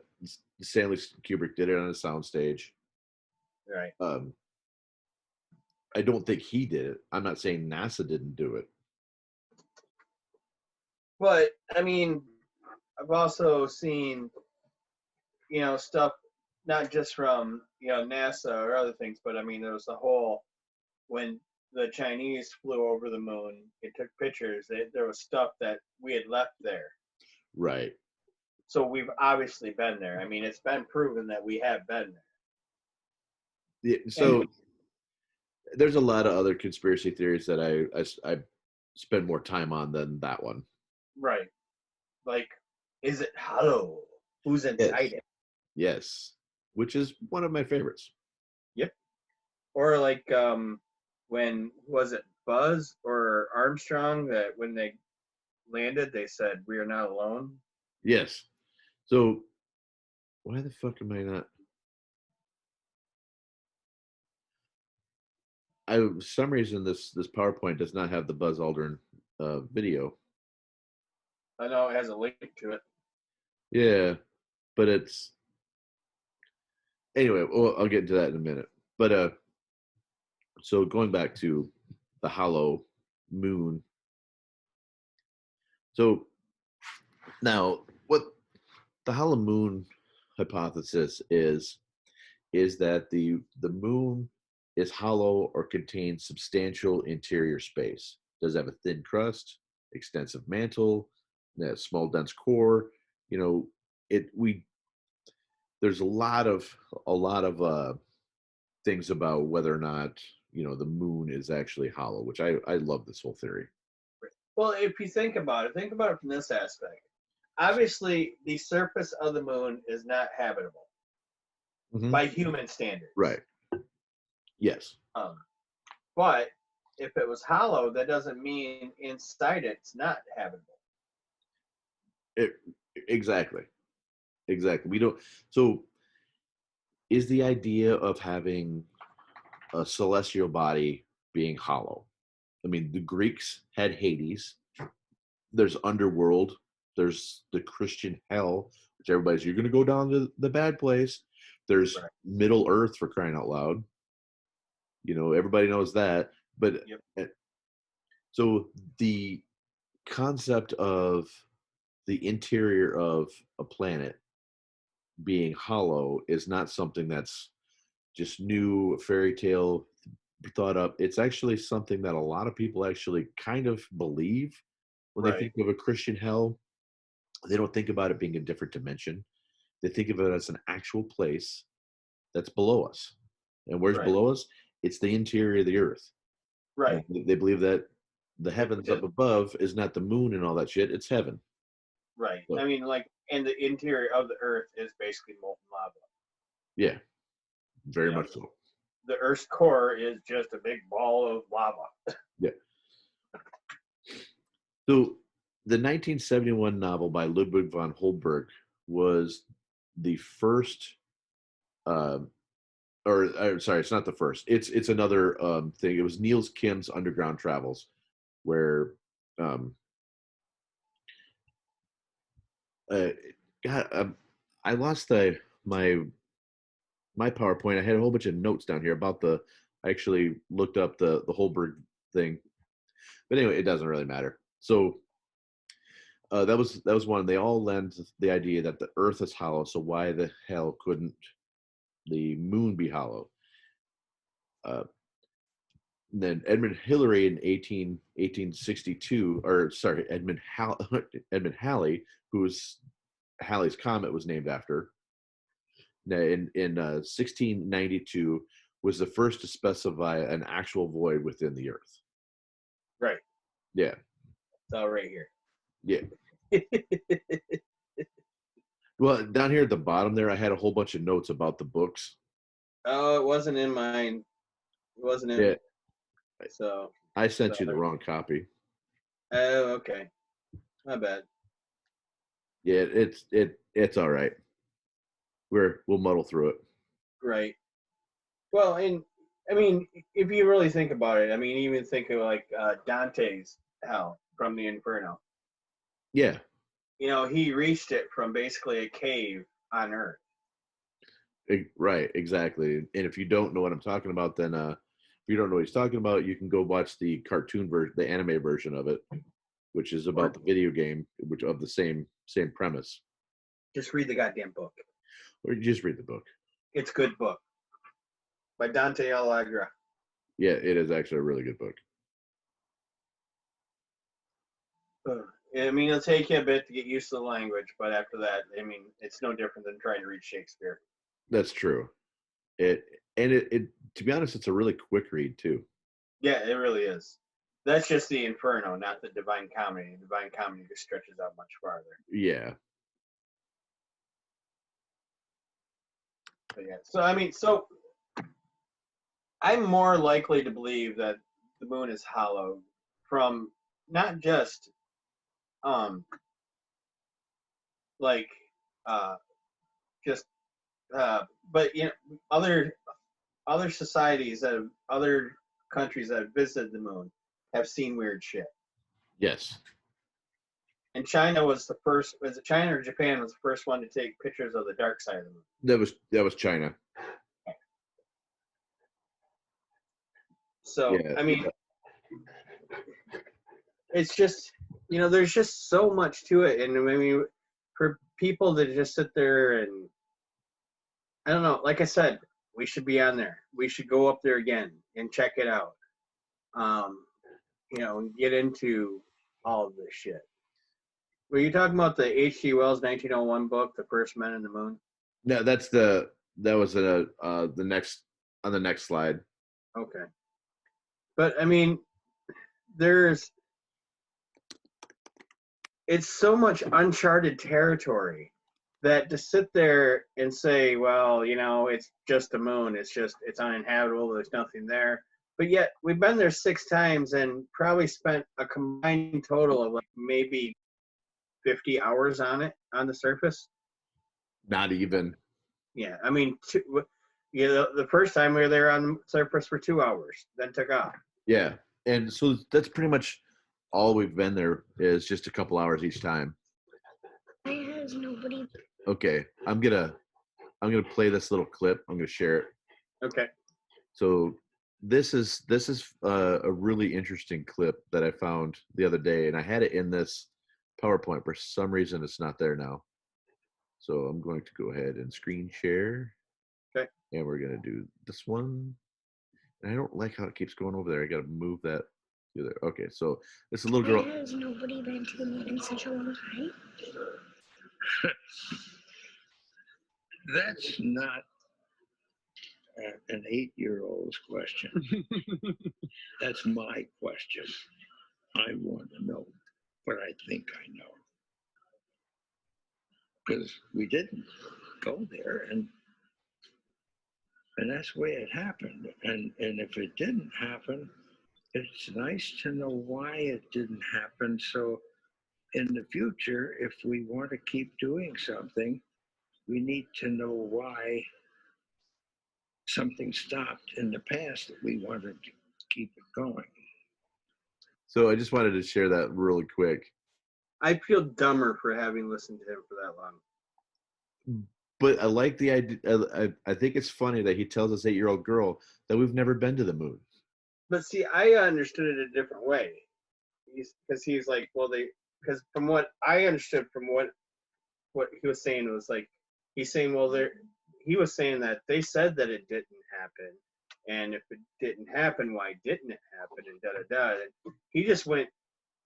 Stanley Kubrick did it on a soundstage. Right. I don't think he did it. I'm not saying NASA didn't do it. But I mean, I've also seen, stuff not just from NASA or other things, but I mean there was the whole when the Chinese flew over the moon, it took pictures. There was stuff that we had left there. Right. So we've obviously been there. I mean, it's been proven that we have been there. Yeah, so there's a lot of other conspiracy theories that I spend more time on than that one. Right. Like, is it hollow? Who's inside it? Yes. Which is one of my favorites. Yep. Or like when was it Buzz or Armstrong that when they landed, they said, "We are not alone." Yes. So why the fuck am I not? For some reason this PowerPoint does not have the Buzz Aldrin video. I know it has a link to it. Yeah, but it's anyway. Well, I'll get into that in a minute. But so going back to the hollow moon. So now, what the hollow moon hypothesis is that the moon is hollow or contains substantial interior space. Does have a thin crust, extensive mantle, a small dense core. You know, it we there's a lot of things about whether or not the moon is actually hollow, which I love this whole theory. Well, if you think about it from this aspect. Obviously, the surface of the moon is not habitable Hmm. by human standards. Right. Yes. Um, but if it was hollow, that doesn't mean inside it's not habitable. It, exactly. Exactly. We don't. So, is the idea of having a celestial body being hollow? I mean, the Greeks had Hades. There's underworld. There's the Christian hell, which everybody's you're going to go down to the bad place. There's Right. Middle Earth for crying out loud. Everybody knows that. But Yep. so the concept of the interior of a planet being hollow is not something that's just new fairy tale thought up. It's actually something that a lot of people actually kind of believe when they Right. think of a Christian hell. They don't think about it being a different dimension. They think of it as an actual place that's below us. And where's Right. below us? It's the interior of the earth. Right. They believe that the It, heavens up it, above is not the moon and all that shit. It's heaven. right. So, I mean, like, and the interior of the Earth is basically molten lava. yeah, very You know, much so. the Earth's core is just a big ball of lava. Yeah. So the 1971 novel by Ludwig von Holberg was the first, uh, or sorry, it's not the first. It's another thing. It was Niels Kim's Underground Travels, where um, uh, God, I lost my PowerPoint. I had a whole bunch of notes down here about the. I actually looked up the Holberg thing, but anyway, it doesn't really matter. So that was one. They all lend the idea that the Earth is hollow. So why the hell couldn't the moon be hollow? Uh, then Edmund Hillary in 1862, or sorry, Edmund Halley, who's Halley's comet was named after. In 1692 was the first to specify an actual void within the Earth. Right. Yeah, It's all right here. yeah. Well, down here at the bottom there, I had a whole bunch of notes about the books. Oh, it wasn't in mine. It wasn't in. Yeah, So I sent you the sorry. wrong copy. Oh, okay. My bad. Yeah, it's all right. We'll muddle through it. Right. Well, and I mean, if you really think about it, I mean, even think of like Dante's hell from the Inferno. Yeah, He reached it from basically a cave on Earth. right, exactly. And if you don't know what I'm talking about, then if you don't know what he's talking about, you can go watch the cartoon version, the anime version of it, which is Or about the video game, which of the same premise. just read the goddamn book. Or you just read the book. It's a good book by Dante Allegra. Yeah, it is actually a really good book. I mean, it'll take you a bit to get used to the language, but after that, I mean, it's no different than trying to read Shakespeare. That's true. It to be honest, it's a really quick read too. Yeah, it really is. That's just the Inferno, not the Divine Comedy. The Divine Comedy just stretches out much farther. Yeah. But yeah. So I mean, I'm more likely to believe that the moon is hollow from not just like just but other societies other countries that have visited the moon have seen weird shit. Yes. And China was the first. Was it China or Japan was the first one to take pictures of the dark side of the moon? That was China. So Yeah. I mean, it's just there's just so much to it, and I mean, for people to just sit there and I don't know. Like I said, we should be on there. We should go up there again and check it out. And get into all of this shit. Were you talking about the H.G. Wells 1901 book, The First Men in the Moon? No, that was the next on the next slide. Okay. But I mean, it's so much uncharted territory that to sit there and say, well, it's just the moon, it's uninhabitable, there's nothing there. But yet we've been there 6 times and probably spent a combined total of like maybe 50 hours on the surface. Not even. Yeah, I mean, the first time we were there on the surface for 2 hours, then took off. Yeah, and so that's pretty much all we've been there is just a couple hours each time. Why has nobody? Okay, I'm gonna play this little clip. I'm gonna share it. Okay. So this is a really interesting clip that I found the other day, and I had it in this PowerPoint. For some reason, it's not there now. So I'm going to go ahead and screen share. Okay. And we're gonna do this one. And I don't like how it keeps going over there. I gotta move that to there. Okay, so this is a little girl. Why has nobody been to the moon in such a long time? That's not an 8-year-old's question. That's my question. I want to know what I think I know. Because we didn't go there, and that's the way it happened. And if it didn't happen, it's nice to know why it didn't happen. So in the future, if we want to keep doing something, we need to know why something stopped in the past that we wanted to keep it going. So I just wanted to share that really quick. I feel dumber for having listened to him for that long. But I like the idea. I think it's funny that he tells this 8-year-old girl that we've never been to the moon. But see, I understood it a different way. He's like, well, because from what I understood from what he was saying, it was like, he's saying, well, he was saying that they said that it didn't happen. And if it didn't happen, why didn't it happen? And da-da-da. And he just went,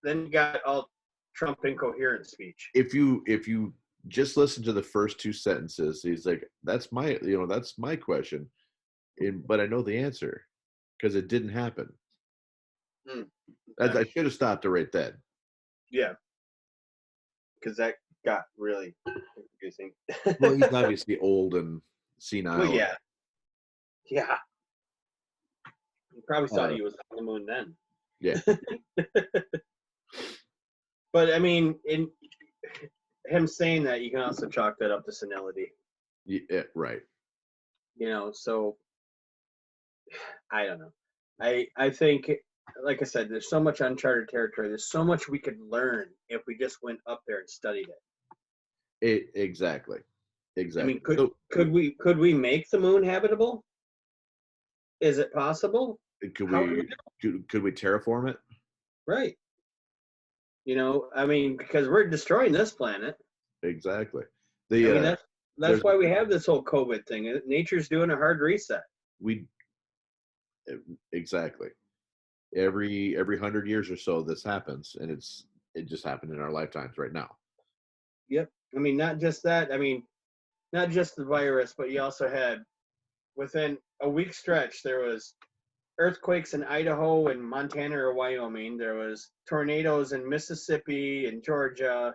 then got all Trump incoherent speech. If you just listen to the first 2 sentences, he's like, that's my question. But I know the answer because it didn't happen. I should have stopped it right then. Yeah. Because that got really confusing. Well, he's obviously old and senile. Well, yeah. Yeah. He probably thought he was on the moon then. Yeah. But I mean, in him saying that, you can also chalk that up to senility. Yeah, right. So I don't know. I think, like I said, there's so much uncharted territory. There's so much we could learn if we just went up there and studied it. Exactly. I mean, could we make the moon habitable? Is it possible? Could we terraform it? Right. I mean, because we're destroying this planet. Exactly. That's why we have this whole COVID thing. Nature's doing a hard reset. Exactly. Every 100 years or so, this happens, and it just happened in our lifetimes right now. Yep. I mean, not just that. I mean, not just the virus, but you also had, within a week stretch, there was earthquakes in Idaho and Montana or Wyoming. There was tornadoes in Mississippi and Georgia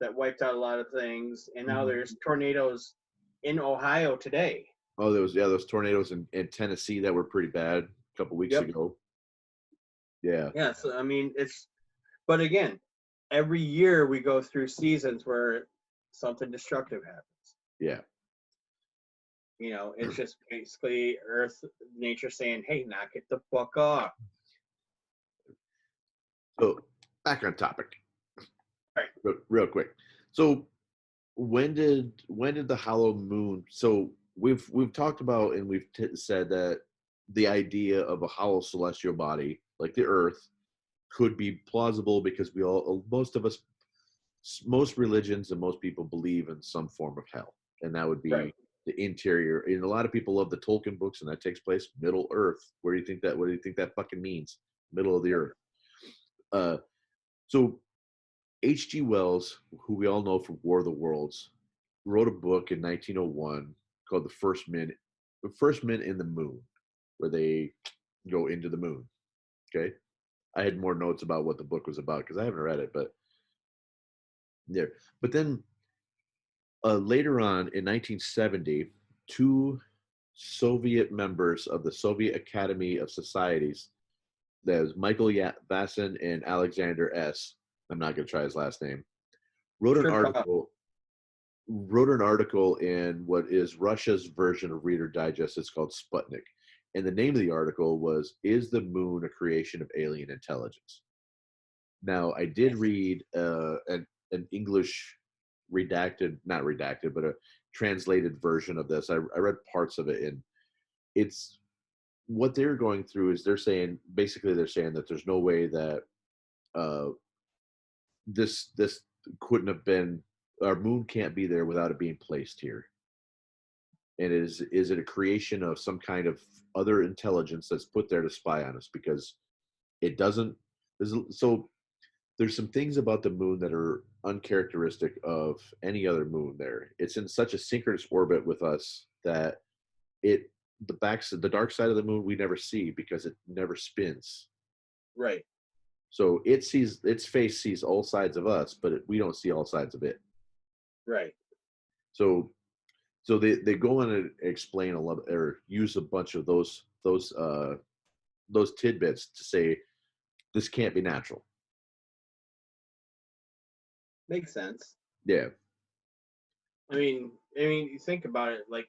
that wiped out a lot of things. And now there's tornadoes in Ohio today. Oh, those tornadoes in Tennessee that were pretty bad a couple weeks ago. Yeah. Yeah. So, I mean, but again, every year we go through seasons where something destructive happens. Yeah. You know, it's just basically Earth, nature saying, "Hey, knock it the fuck off." So back on topic, Right. real quick. So when did the hollow moon? So we've talked about and we've said that the idea of a hollow celestial body like the Earth could be plausible because we all, most of us, most religions and most people believe in some form of hell, and that would Right. be the interior. And a lot of people love the Tolkien books, and that takes place Middle Earth. Where do you think that? What do you think that fucking means? Middle of the earth. So H.G. Wells, who we all know from War of the Worlds, wrote a book in 1901 called The First Men in the Moon, where they go into the moon. Okay, I had more notes about what the book was about because I haven't read it, but there. But then later on in 1970, two Soviet members of the Soviet Academy of Societies, that was Michael Vassin and Alexander S. I'm not going to try his last name. Wrote an Sure. article in what is Russia's version of Reader Digest. It's called Sputnik. And the name of the article was, "Is the Moon a Creation of Alien Intelligence?" Now, I did read an English not redacted, but a translated version of this. I read parts of it, and it's what they're going through is they're saying that there's no way that uh, this couldn't have been, our moon can't be there without it being placed here. And is it a creation of some kind of other intelligence that's put there to spy on us? Because it doesn't. So there's some things about the moon that are uncharacteristic of any other moon there. It's in such a synchronous orbit with us that the dark side of the moon we never see because it never spins. Right. So its face sees all sides of us, but we don't see all sides of it. Right. So they go on and explain a lot or use a bunch of those tidbits to say this can't be natural. Makes sense. Yeah. I mean, you think about it, like,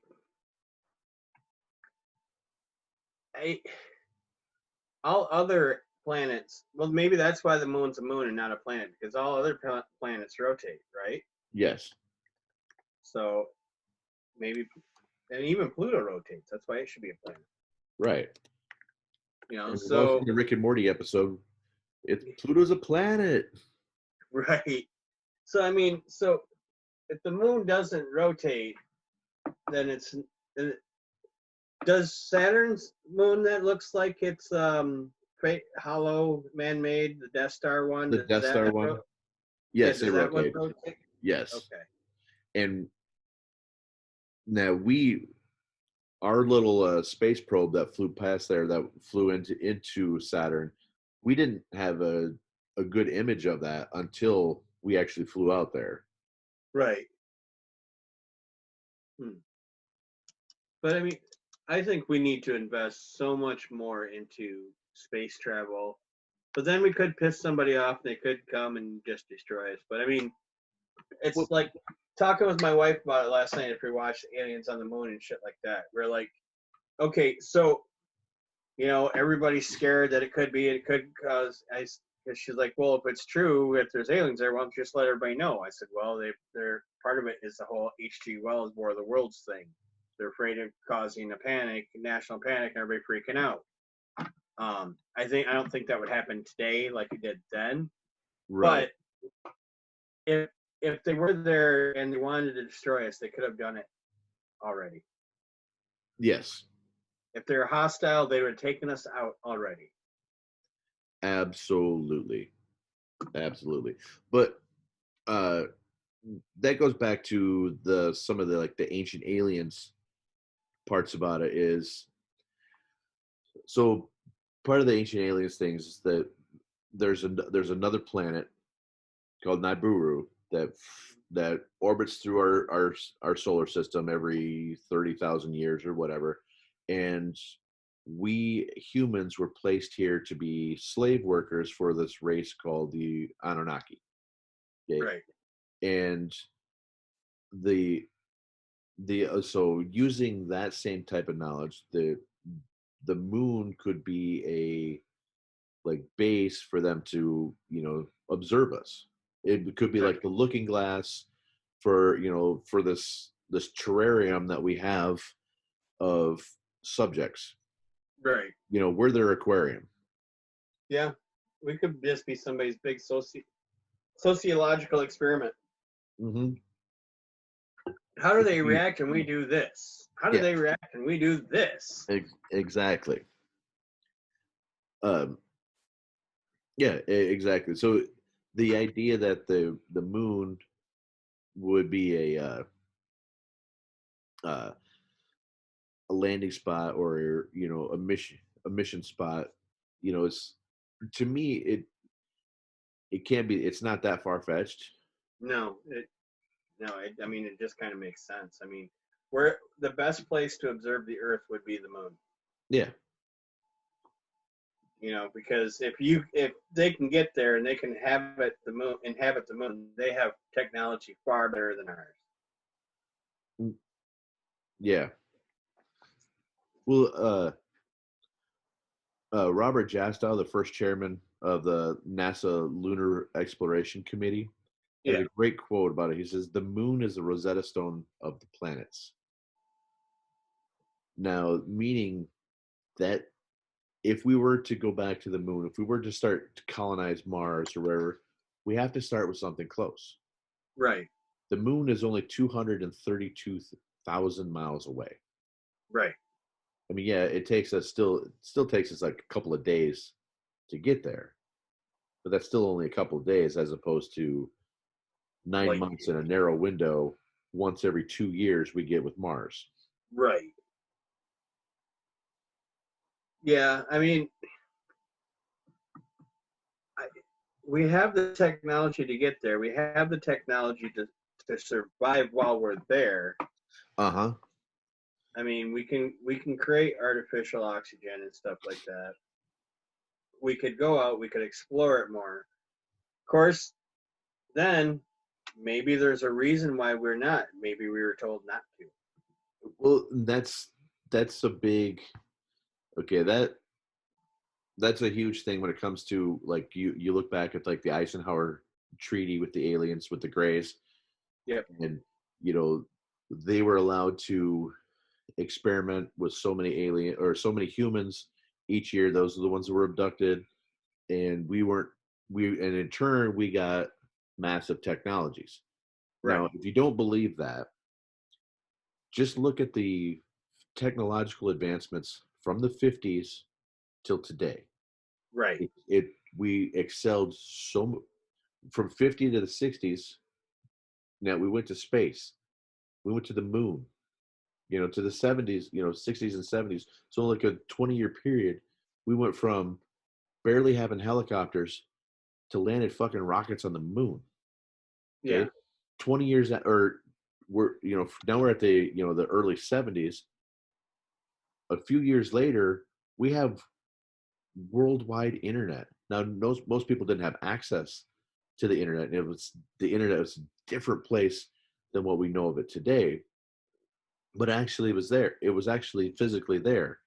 all other planets. Well, maybe that's why the moon's a moon and not a planet, because all other planets rotate, right? Yes. So maybe, and even Pluto rotates. That's why it should be a planet. Right. You know, And we've all so seen the Rick and Morty episode. Pluto's a planet. right. So I mean, so if the moon doesn't rotate, then does Saturn's moon that looks like it's hollow, man-made, the Death Star one? The Death Star one. Yes, does it that one rotates. rotate? Yes. Okay. And now our little space probe that flew past there, that flew into Saturn, we didn't have a good image of that until we actually flew out there. Right. But I mean, I think we need to invest so much more into space travel. But then we could piss somebody off and they could come and just destroy us. But I mean, it's like talking with my wife about it last night after we watched Aliens on the Moon and shit like that. We're like, okay, so, you know, everybody's scared that it could cause, because she's like, well, if it's true, if there's aliens there, why don't you just let everybody know? I said, well, they're part of it is the whole H.G. Wells War of the Worlds thing. They're afraid of causing a panic, national panic, and everybody freaking out. I don't think that would happen today like it did then. Right. But if they were there and they wanted to destroy us, they could have done it already. Yes. If they're hostile, they would have taken us out already. Absolutely. But that goes back to some of the ancient aliens parts about it. Is so part of the ancient aliens things is that there's another planet called Nibiru that orbits through our solar system every 30,000 years or whatever, and we humans were placed here to be slave workers for this race called the Anunnaki. Okay? Right. And so using that same type of knowledge, the moon could be a like base for them to observe us. It could be Right. like the looking glass for for this terrarium that we have of subjects. Right. We're their aquarium. Yeah. We could just be somebody's big sociological experiment. Mm-hmm. How do they react when we do this? How do Yeah, they react when we do this? exactly. Um, yeah, exactly. So the idea that the moon would be uh, a landing spot or a mission spot, it's to me it can be. It's not that far fetched. No, I mean, it just kind of makes sense. I mean, where the best place to observe the Earth would be the moon. Yeah, Because if they can get there and they can inhabit the moon, they have technology far better than ours. yeah. Well, Robert Jastow, the first chairman of the NASA Lunar Exploration Committee, has Yeah. a great quote about it. He says, "The moon is the Rosetta Stone of the planets." Now, meaning that if we were to go back to the moon, if we were to start to colonize Mars or wherever, we have to start with something close. Right. The moon is only 232,000 miles away. Right. I mean, yeah, it still takes us like a couple of days to get there, but that's still only a couple of days as opposed to 9 months in a narrow window. Once every 2 years, we get with Mars. Right. Yeah. I mean, we have the technology to get there. We have the technology to survive while we're there. Uh-huh. I mean, we can create artificial oxygen and stuff like that. We could go out, we could explore it more. Of course, then maybe there's a reason why we're not. Maybe we were told not to. Well, that's a big okay, that's a huge thing when it comes to like you look back at like the Eisenhower treaty with the aliens with the Greys, Yep. and you know they were allowed to experiment with so many so many humans each year. Those are the ones that were abducted, and we weren't and in turn we got massive technologies. Right. Now, if you don't believe that, just look at the technological advancements from the 50s till today. Right. We excelled from 50 to the 60s. Now we went to space, we went to the moon, to the 70s, 60s and 70s. So like a 20-year period, we went from barely having helicopters to landed fucking rockets on the moon. Okay. Yeah. 20 years or we're now we're at the early 70s. A few years later, we have worldwide internet. Now most people didn't have access to the internet. The internet was a different place than what we know of it today, but actually it was there. It was actually physically there.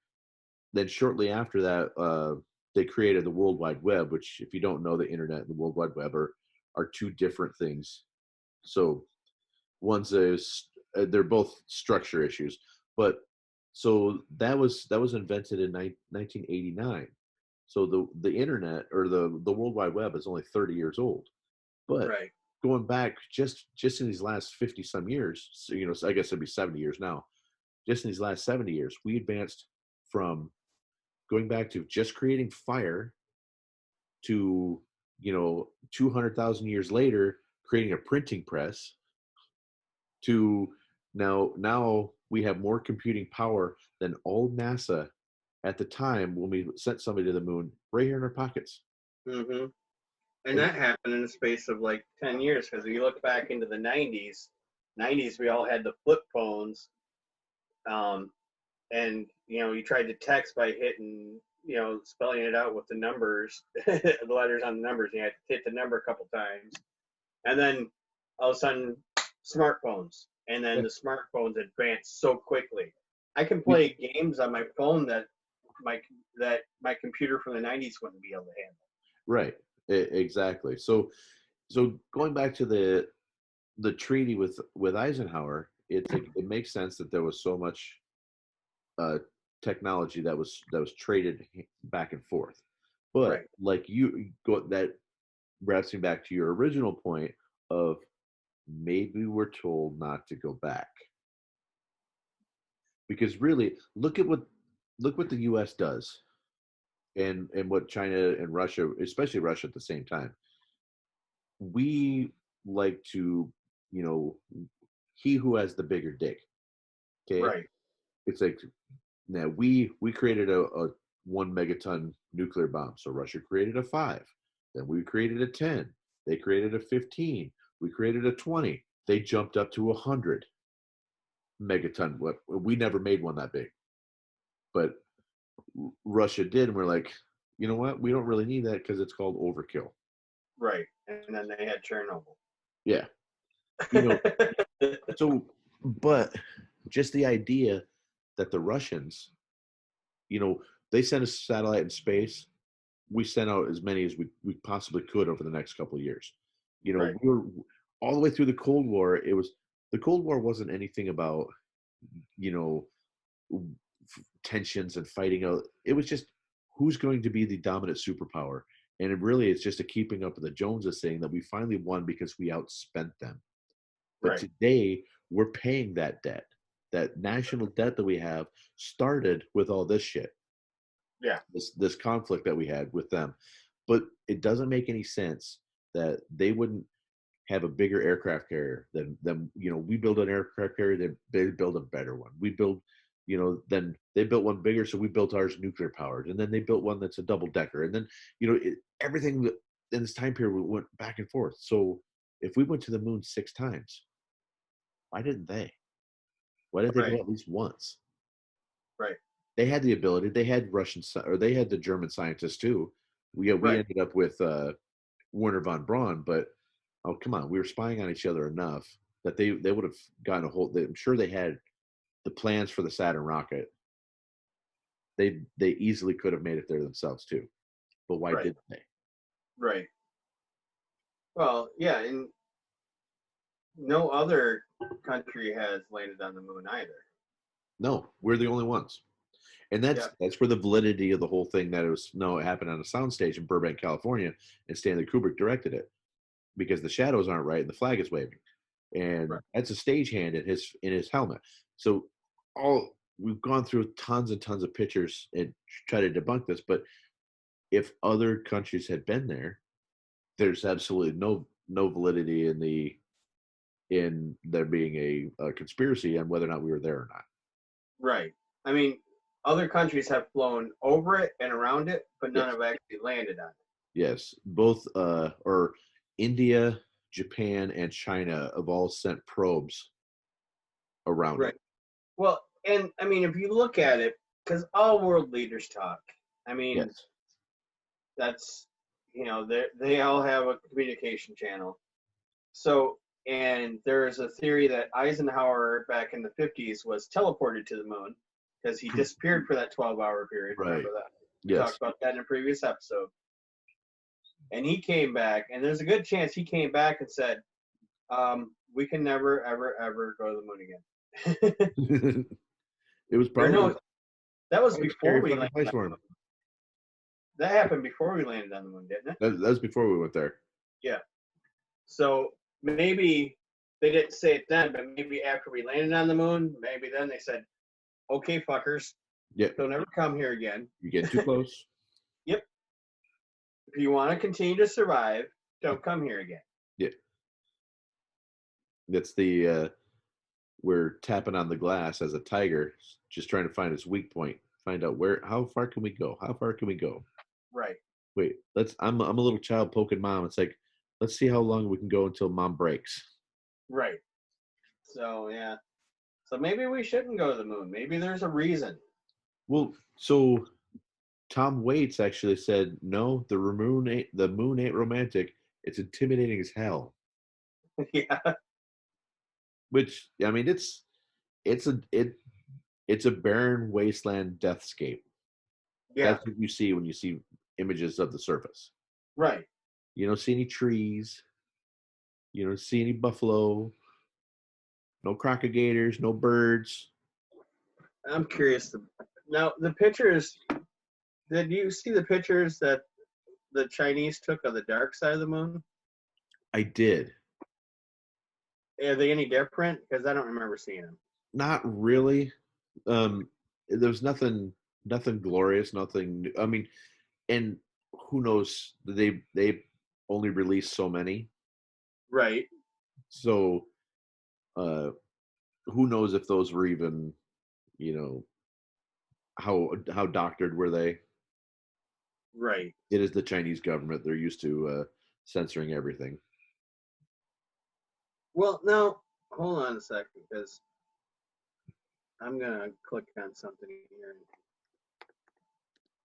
Then shortly after that, they created the World Wide Web, which, if you don't know, the internet and the World Wide Web are two different things. So they're both structure issues, but so that was invented in 1989. So the internet or the World Wide Web is only 30 years old. But Right. going back just in these last 50 some years, so, so I guess it'd be 70 years now. Just in these last 70 years, we advanced from going back to just creating fire to 200,000 years later creating a printing press to now we have more computing power than all NASA at the time when we sent somebody to the moon, right here in our pockets. Mm-hmm. And that happened in the space of like 10 years, because if you look back into the 90s we all had the flip phones, and you tried to text by hitting, spelling it out with the numbers, the letters on the numbers. You had to hit the number a couple times. And then all of a sudden, smartphones, and then Yeah. the smartphones advance so quickly. I can play games on my phone that my computer from the '90s wouldn't be able to handle. Right. Exactly. So going back to the treaty with Eisenhower, it's like it makes sense that there was so much uh, technology that was traded back and forth. But Right. like you go that wraps me back to your original point of maybe we're told not to go back because really look what the U.S. does and what China and Russia, especially Russia at the same time. We like to, you know, he who has the bigger dick. Okay, Right. it's like now we created a 1 megaton nuclear bomb, so Russia created a 5, then we created a 10, they created a 15, we created a 20, they jumped up to 100 megaton. What we never made one that big, but Russia did, and we're like, you know what? We don't really need that because it's called overkill. Right. And then they had Chernobyl. Yeah, you know. So, but just the idea that the Russians, you know, they sent a satellite in space. We sent out as many as we possibly could over the next couple of years. You know, Right. we were all the way through the Cold War. The Cold War wasn't anything about, you know, tensions and fighting out. It was just who's going to be the dominant superpower. And it really is just a keeping up with the Joneses saying that we finally won because we outspent them. But Right. today we're paying that debt. That national debt that we have started with all this shit. Yeah. This conflict that we had with them. But it doesn't make any sense that they wouldn't have a bigger aircraft carrier than them. You know, we build an aircraft carrier, they build a better one. We build, you know, then they built one bigger, so we built ours nuclear powered, and then they built one that's a double decker, and then you know everything in this time period went back and forth. So if we went to the moon 6 times, why didn't they? Why did they go Right. at least once? Right. They had the ability. They had or they had the German scientists too. We Right. ended up with Werner von Braun, but oh come on, we were spying on each other enough that they would have gotten a hold. I'm sure they had the plans for the Saturn rocket. They easily could have made it there themselves too, but why Right. didn't they? Right. Well, yeah, and no other country has landed on the moon either. No, we're the only ones, and Yeah. that's where the validity of the whole thing that it was no, it happened on a soundstage in Burbank, California, and Stanley Kubrick directed it because the shadows aren't right and the flag is waving, and Right. that's a stagehand in his helmet. So all we've gone through tons and tons of pictures and try to debunk this, but if other countries had been there, there's absolutely no validity in there being a conspiracy on whether or not we were there or not. Right. I mean, other countries have flown over it and around it, but none Yes. have actually landed on it. Yes, both or India, Japan, and China have all sent probes around Right. it. Well, and I mean, if you look at it, because all world leaders talk. I mean, Yes, that's they all have a communication channel. So, and there's a theory that Eisenhower back in the 50s was teleported to the moon because he disappeared for that 12-hour period. right. Remember that? We Yes, talked about that in a previous episode. And he came back, and there's a good chance he came back and said, "We can never, ever, ever go to the moon again." it was Or probably no, that was probably a before scary we fucking landed place on for the him. moon. That happened before we landed on the moon, didn't it? That was before we went there. Yeah. So maybe they didn't say it then, but maybe after we landed on the moon, maybe then they said, "Okay, fuckers, Yeah, don't ever come here again. you're getting too close. Yep. If you want to continue to survive, don't come here again." Yeah, that's we're tapping on the glass as a tiger, just trying to find its weak point, find out how far can we go? How far can we go? Right. Wait, I'm a little child poking mom. It's like, let's see how long we can go until mom breaks. Right. So yeah. So maybe we shouldn't go to the moon. Maybe there's a reason. Well, so Tom Waits actually said, no, the moon ain't romantic. It's intimidating as hell. Yeah. Which I mean, it's a it's a barren wasteland deathscape. Yeah. That's what you see when you see images of the surface. Right. You don't see any trees. You don't see any buffalo. No crocodilators. No birds. I'm curious. Now, the pictures, did you see the pictures that the Chinese took of the dark side of the moon? I did. Are they any different? Because I don't remember seeing them. Not really. There was nothing glorious, nothing. I mean, and who knows? They only released so many, Right. so uh, who knows if those were even, you know, how doctored were they? Right. It is the Chinese government; they're used to censoring everything. Well, now, hold on a second, because I'm going to click on something here.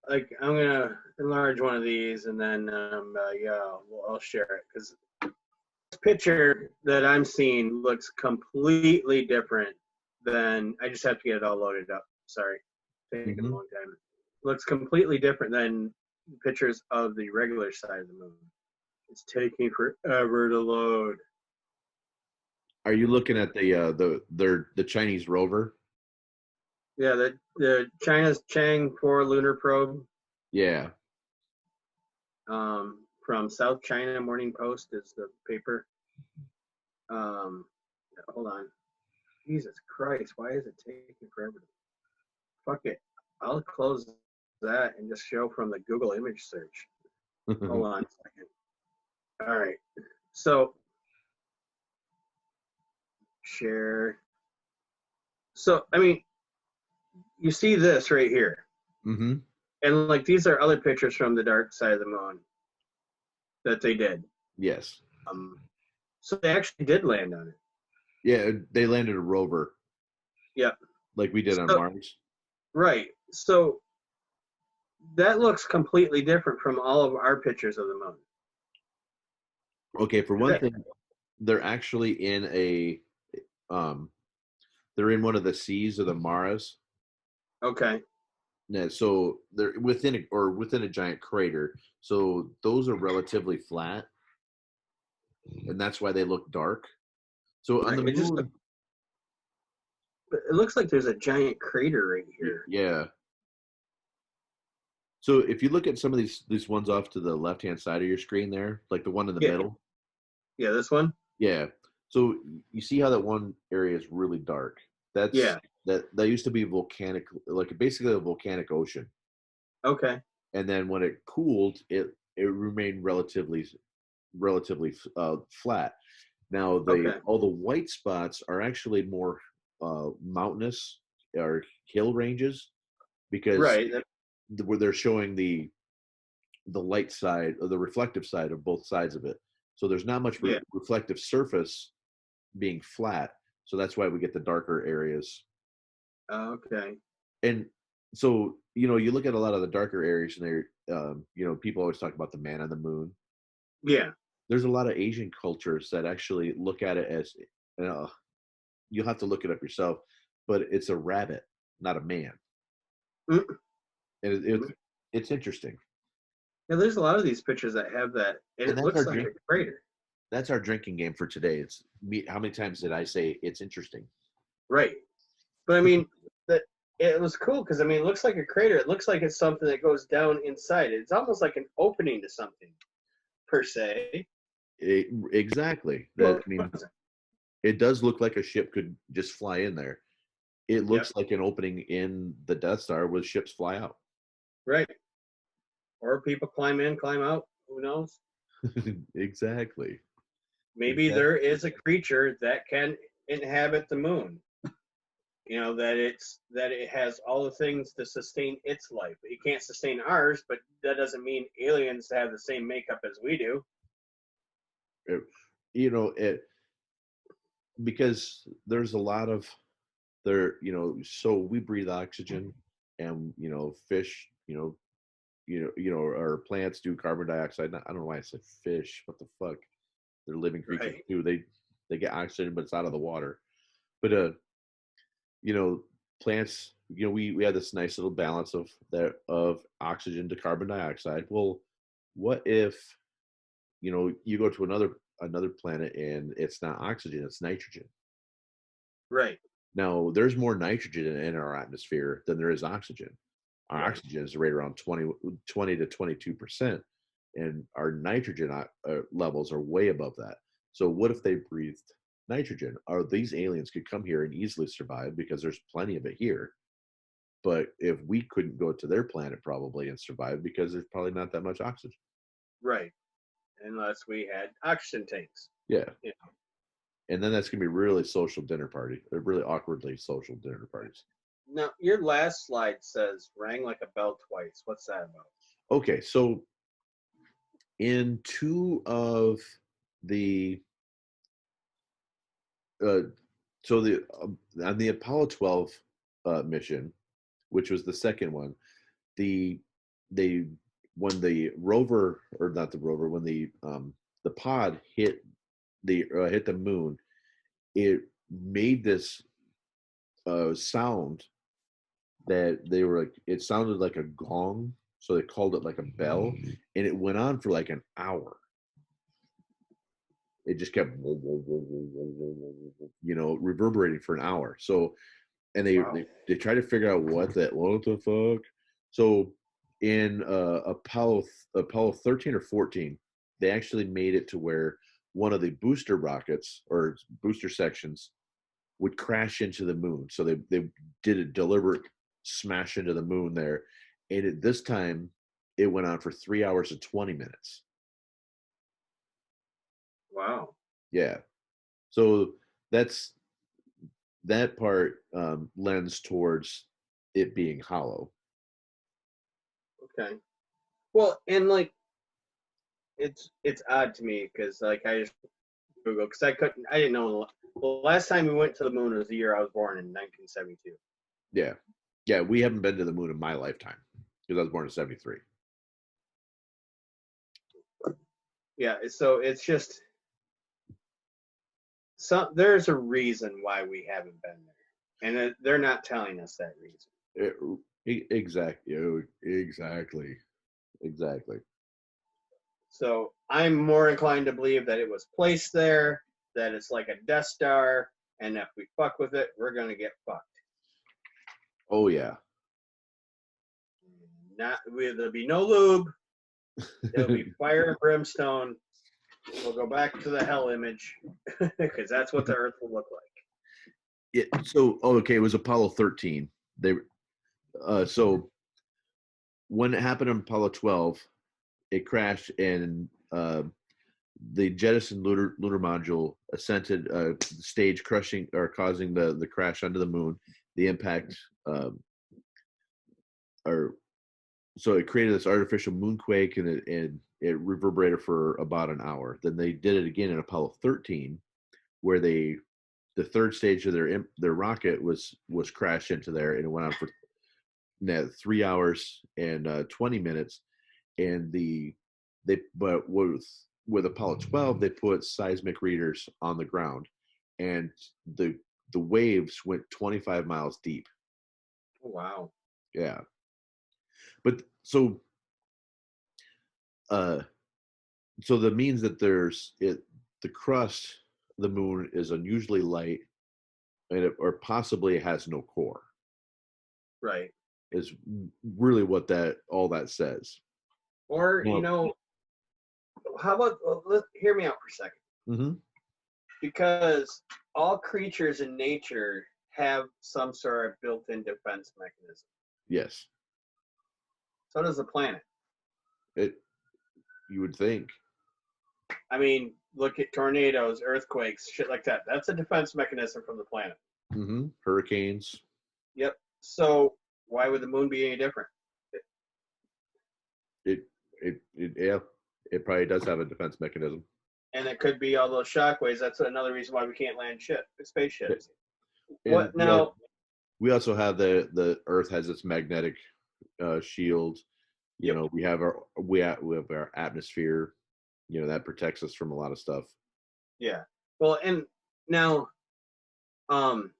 Like, I'm going to enlarge one of these, and then, I'll share it. Because this picture that I'm seeing looks completely different than, I just have to get it all loaded up. Sorry. Taking a Hmm. long time. Looks completely different than pictures of the regular side of the moon. It's taking forever to load. Are you looking at the Chinese rover? Yeah, the China's Chang 4 lunar probe Yeah. from South China Morning Post is the paper. Um, hold on. Jesus Christ, why is it taking forever? Fuck it. I'll close that and just show from the Google image search. Hold on a second. All right. So share. So I mean, you see this right here, Hmm. and like these are other pictures from the dark side of the moon that they did. Yes. Um, so they actually did land on it. Yeah, they landed a rover Yeah. like we did on So Mars. right. So that looks completely different from all of our pictures of the moon. Okay, for one Okay. thing, they're actually in a um they're in one of the seas of the Maras. Okay. Yeah, so they're within a giant crater. So those are relatively flat, and that's why they look dark. So on Right. the It just moon, it looks like there's a giant crater right here. yeah. So if you look at some of these ones off to the left hand side of your screen there, like the one in the Yeah. middle, Yeah. This one. yeah. So you see how that one area is really dark. That's Yeah. that used to be volcanic, like basically a volcanic ocean. Okay. And then when it cooled, it remained relatively flat. Now the Okay. all the white spots are actually more mountainous or hill ranges because Right. where they're showing the light side or the reflective side of both sides of it. So there's not much Yeah. reflective surface being flat. So that's why we get the darker areas. Okay. And so, you look at a lot of the darker areas and they're, people always talk about the man on the moon. Yeah. There's a lot of Asian cultures that actually look at it as, uh, you'll have to look it up yourself, but it's a rabbit, not a man. Mm. And it's interesting. Yeah. There's a lot of these pictures that have that, and And it looks like a crater. that's our drinking game for today. It's me. How many times did I say it's interesting? Right. But I mean, that it was cool because I mean, it looks like a crater. It looks like it's something that goes down inside. It's almost like an opening to something, per se. Exactly. That Well, I mean, it does look like a ship could just fly in there. It yep. looks like an opening in the Death Star where ships fly out. Right. Or people climb in, climb out. Who knows? Exactly. Maybe Exactly. there is a creature that can inhabit the moon. You know that it has all the things to sustain its life. It can't sustain ours, but that doesn't mean aliens have the same makeup as we do. It, it because there's a lot of there. So we breathe oxygen, and fish. Or plants do carbon dioxide. I don't know why I said fish. What the fuck? They're living creatures Right. too. They get oxygen, but it's out of the water. But plants, we have this nice little balance of oxygen to carbon dioxide. Well, what if you go to another planet and it's not oxygen, it's nitrogen. Right. Now there's more nitrogen in our atmosphere than there is oxygen. Our Right. oxygen is right around 20 to 22%, and our nitrogen levels are way above that. So what if they breathed nitrogen? Or these aliens could come here and easily survive because there's plenty of it here. But if we couldn't go to their planet probably and survive because there's probably not that much oxygen. Right. Unless we had oxygen tanks. Yeah. Yeah. And then that's gonna be really social dinner party, or really awkwardly social dinner parties. Now, your last slide says rang like a bell twice. What's that about? Okay, so in two of the so the on the Apollo 12 mission, which was the second one, they when the rover, or not the rover, when the pod hit the moon, it made this sound that they were like, it sounded like a gong, so they called it like a bell, and it went on for like an hour. It just kept reverberating for an hour. So, and they Wow. they try to figure out what the fuck. So in Apollo 13 or 14, they actually made it to where one of the booster rockets or booster sections would crash into the moon. So they did a deliberate smash into the moon there, and at this time it went on for 3 hours and 20 minutes. Wow. Yeah. So that part lends towards it being hollow. Okay. Well, and like it's odd to me because like I just Google because I didn't know. The last time we went to the moon was the year I was born in 1972. Yeah, we haven't been to the moon in my lifetime because I was born in 73. Yeah, so it's just there's a reason why we haven't been there, and they're not telling us that reason. Exactly. So I'm more inclined to believe that it was placed there, that it's like a Death Star, and if we fuck with it, we're gonna get fucked. Oh yeah. There'll be no lube. There'll be fire and brimstone. We'll go back to the hell image because that's what the Earth will look like. Yeah. So okay, it was Apollo 13. So when it happened on Apollo 12, it crashed, and the jettisoned lunar module ascended stage, crushing or causing the crash onto the moon. The impact, so it created this artificial moonquake, and it reverberated for about an hour. Then they did it again in Apollo 13, where the third stage of their rocket was crashed into there, and it went on for 3 hours and 20 minutes. And but with Apollo 12, they put seismic readers on the ground, and the waves went 25 miles deep. Oh, wow. Yeah. But so that means that the crust of the moon is unusually light, and or possibly it has no core. Right. Is really what all that says. Or how about hear me out for a second? Mm-hmm. Because all creatures in nature have some sort of built-in defense mechanism. Yes. So does the planet. You would think. I mean, look at tornadoes, earthquakes, shit like that. That's a defense mechanism from the planet. Mm-hmm. Hurricanes. Yep. So why would the moon be any different? It probably does have a defense mechanism. And it could be all those shockwaves. That's another reason why we can't land spaceships. And What now? We also have the Earth has its magnetic shield. Yep. We have our atmosphere. That protects us from a lot of stuff. Yeah. Well, and Now, um,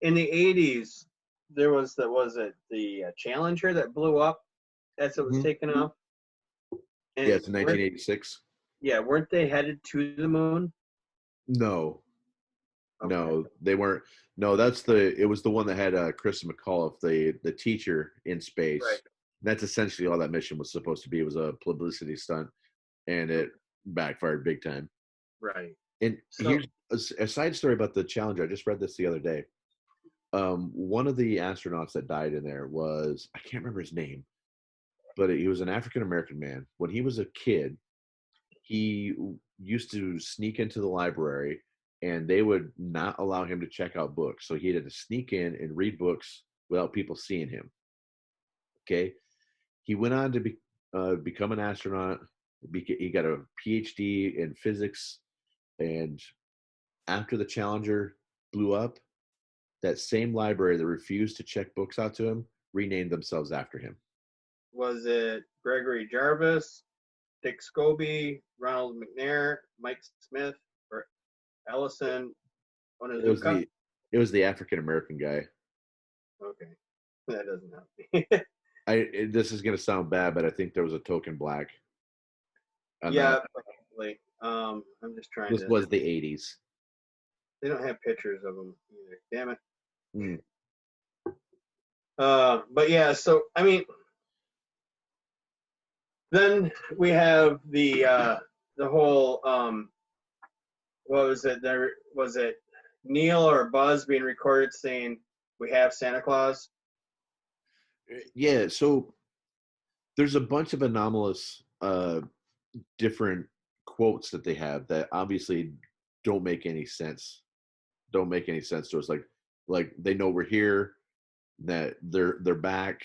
in the 80s, there was the Challenger that blew up as it was Mhm. taken off? Yeah, And it's in 1986. weren't they headed to the moon? No, Okay, no, they weren't. No, it was the one that had Kristen McAuliffe, the teacher in right, space. That's essentially all that mission was supposed to be. It was a publicity stunt, and it backfired big time. right. And So here's a side story about the Challenger. I just read this the other day. One of the astronauts that died in there was, I can't remember his name, but he was an African American man. When he was a kid, he used to sneak into the library and they would not allow him to check out books. So he had to sneak in and read books without people seeing him. Okay. He went on to become an astronaut. He got a PhD in physics. And after the Challenger blew up, that same library that refused to check books out to him renamed themselves after him. was it Gregory Jarvis, Dick Scobie, Ronald McNair, Mike Smith, or Ellison It was Onizuka? the African American guy. Okay, that doesn't help me. This is going to sound bad, but I think there was a token black on Yeah, that. probably. I'm just trying This to. was the 80s. They don't have pictures of them either. Damn it. Mm. But yeah, so I mean, then we have the whole what was it? There was it Neil or Buzz being recorded saying we have Santa Claus. Yeah, so there's a bunch of anomalous different quotes that they have that obviously don't make any sense. Don't make any sense to us. Like they know we're here, that they're back,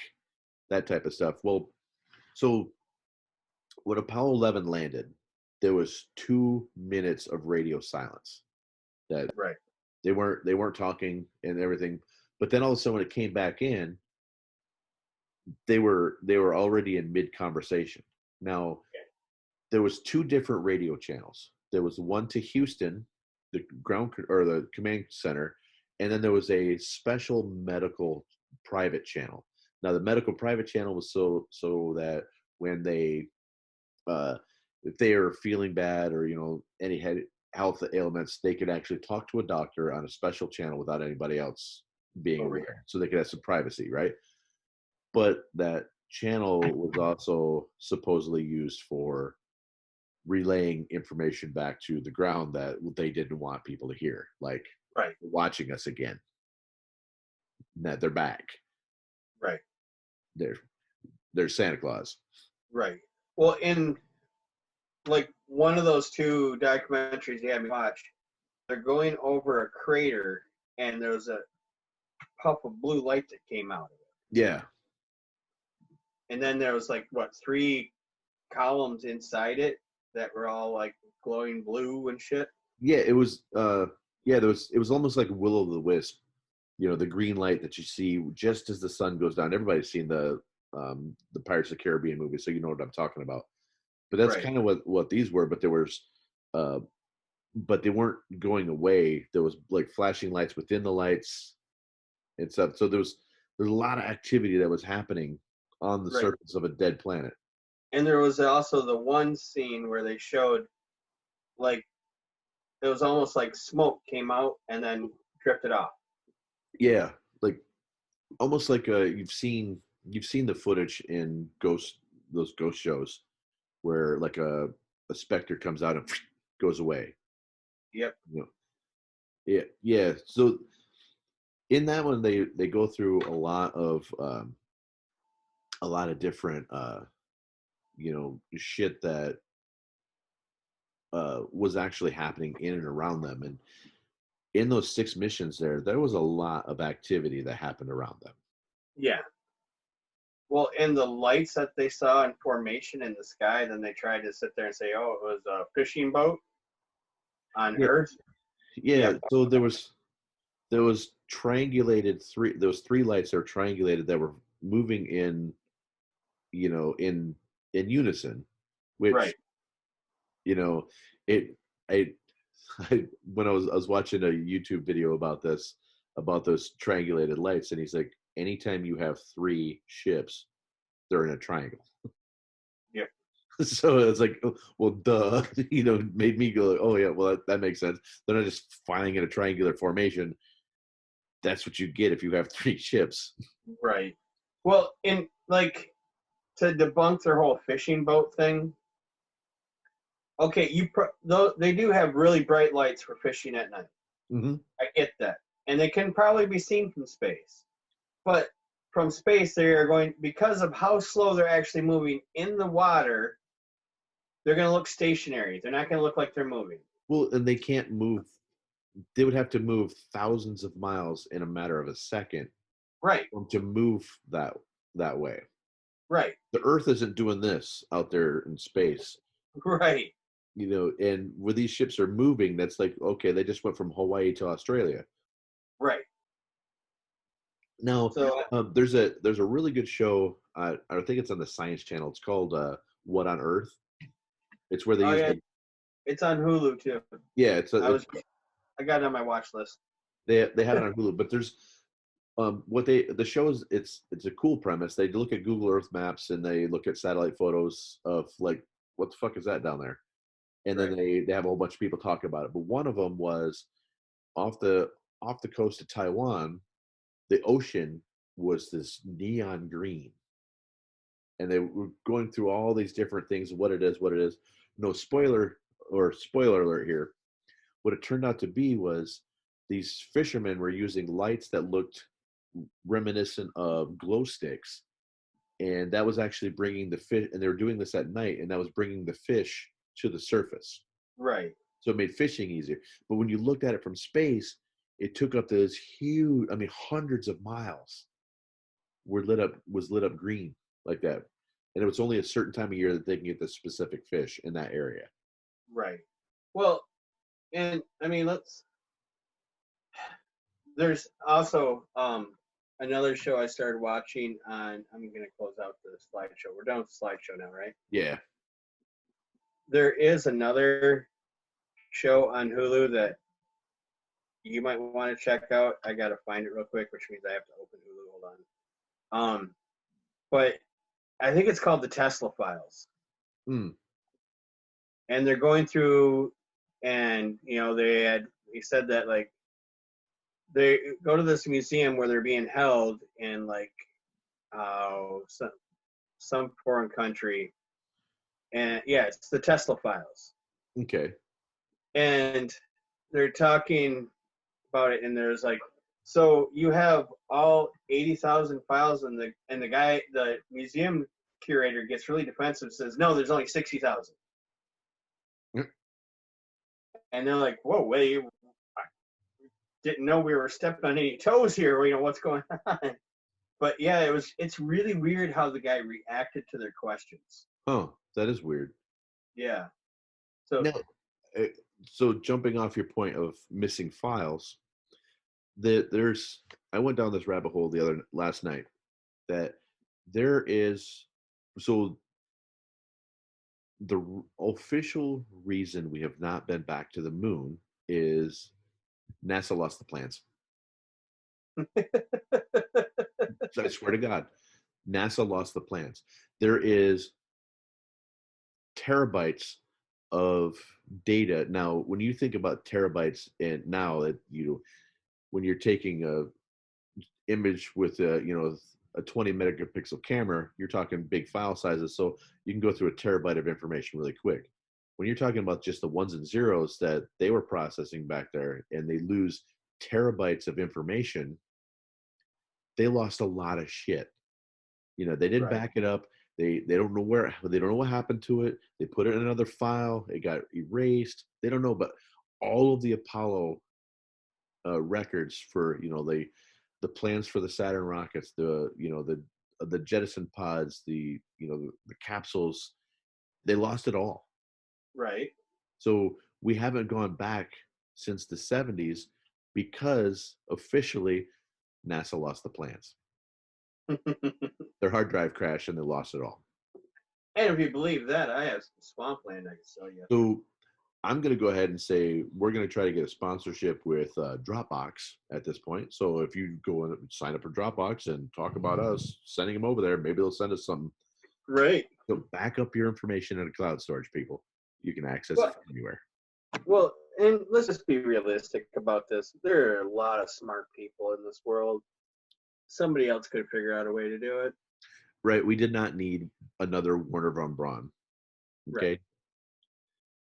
that type of stuff. Well, so when Apollo 11 landed, there was 2 minutes of radio silence. That Right. they weren't talking and everything. But then all of a sudden, when it came back in, they were already in mid conversation. Now there was two different radio channels. There was one to Houston, the ground or the command center, and then there was a special medical private channel. Now the medical private channel was so that when they uh, if they are feeling bad or any health ailments, they could actually talk to a doctor on a special channel without anybody else being Over aware, here. so they could have some privacy, right? But that channel was also supposedly used for relaying information back to the ground that they didn't want people to hear, like Right. watching us again, that they're back, Right. they're Santa Claus. Right. Well, in like one of those two documentaries you had me watch, they're going over a crater and there's a puff of blue light that came out of it. Yeah. And then there was like what, 3 columns inside it that were all like glowing blue and shit. Yeah, it was it was almost like Will o' the Wisp, the green light that you see just as the sun goes down. Everybody's seen the Pirates of the Caribbean movie, so you know what I'm talking about. But that's Right. kind of what these were, but there was but they weren't going away. There was like flashing lights within the lights and stuff. So there's a lot of activity that was happening on the Right. surface of a dead planet. And there was also the one scene where they showed like it was almost like smoke came out and then drifted off. Yeah, like almost like you've seen the footage in those ghost shows where like a specter comes out and goes away. Yep. Yeah. So in that one, they go through a lot of different shit that was actually happening in and around them, and in those 6 missions there was a lot of activity that happened around them. Yeah. Well, and the lights that they saw in formation in the sky, then they tried to sit there and say, "Oh, it was a fishing boat on Yeah, Earth." yeah. Yep. So there was triangulated those three lights that were triangulated that were moving in in unison, which Right. you know it it when I was watching a YouTube video about this, about those triangulated lights, and he's like, anytime you have three ships, they're in a triangle. Yep. So it's like, oh, well, duh, made me go, oh yeah, well that makes sense. They're not just filing in a triangular formation. That's what you get if you have three ships. Right. Well, in like to debunk their whole fishing boat thing. Okay, though they do have really bright lights for fishing at night. Mm-hmm. I get that, and they can probably be seen from space. But from space, they are going because of how slow they're actually moving in the water. They're going to look stationary. They're not going to look like they're moving. Well, and they can't move. They would have to move thousands of miles in a matter of a second, right, to move that way. Right. The Earth isn't doing this out there in space. Right. And where these ships are moving, that's like, okay, they just went from Hawaii to Australia. Right. Now, there's a really good show. I think it's on the Science Channel. It's called What on Earth. It's where they use. It's on Hulu too. Yeah, I got it on my watch list. They have it on Hulu, but there's the show is it's a cool premise. They look at Google Earth maps and they look at satellite photos of like, what the fuck is that down there? And then they have a whole bunch of people talk about it. But one of them was off the coast of Taiwan. The ocean was this neon green, and they were going through all these different things. What it is. No spoiler alert here. What it turned out to be was these fishermen were using lights that looked reminiscent of glow sticks, and that was actually bringing the fish. And they were doing this at night, and that was bringing the fish to the surface. Right. So it made fishing easier. But when you looked at it from space, it took up those huge, hundreds of miles was lit up green like that. And it was only a certain time of year that they can get the specific fish in that area. Right. Well, and there's also another show I started watching on, I'm going to close out the slideshow. We're done with the slideshow now, right? Yeah. There is another show on Hulu that you might want to check out. I got to find it real quick, which means I have to open Hulu. Hold on. But I think it's called The Tesla Files. Hmm. And they're going through, and they said that like they go to this museum where they're being held in like some foreign country, and yeah, it's the Tesla Files. Okay. And they're talking about it, and there's like, so you have all 80,000 files, and the museum curator gets really defensive, says no, there's only 60,000. And they're like, whoa, wait, I didn't know we were stepping on any toes here. What's going on? But yeah, it's really weird how the guy reacted to their questions. Oh, that is weird. Yeah. So now, so jumping off your point of missing files, I went down this rabbit hole last night that there is, so the official reason we have not been back to the moon is NASA lost the plans. I swear to God, NASA lost the plans. There is terabytes of data. Now, when you think about terabytes, and now that when you're taking a image with a 20 megapixel camera, you're talking big file sizes, so you can go through a terabyte of information really quick. When you're talking about just the ones and zeros that they were processing back there, and they lose terabytes of information, they lost a lot of shit. They didn't back it up. They don't know they don't know what happened to it. They put it in another file. It got erased. They don't know, but all of the Apollo records for the plans for the Saturn rockets, the jettison pods, the capsules, they lost it all. Right. So we haven't gone back since the 70s because officially NASA lost the plans. Their hard drive crashed and they lost it all. And if you believe that, I have some swampland I can sell you. So I'm going to go ahead and say we're going to try to get a sponsorship with Dropbox at this point. So if you go and sign up for Dropbox and talk about us sending them over there, maybe they'll send us something. Right. So back up your information in a cloud storage, people. You can access Well, it from anywhere. Well, and let's just be realistic about this. There are a lot of smart people in this world. Somebody else could figure out a way to do it. Right. We did not need another Werner von Braun. Okay. Right.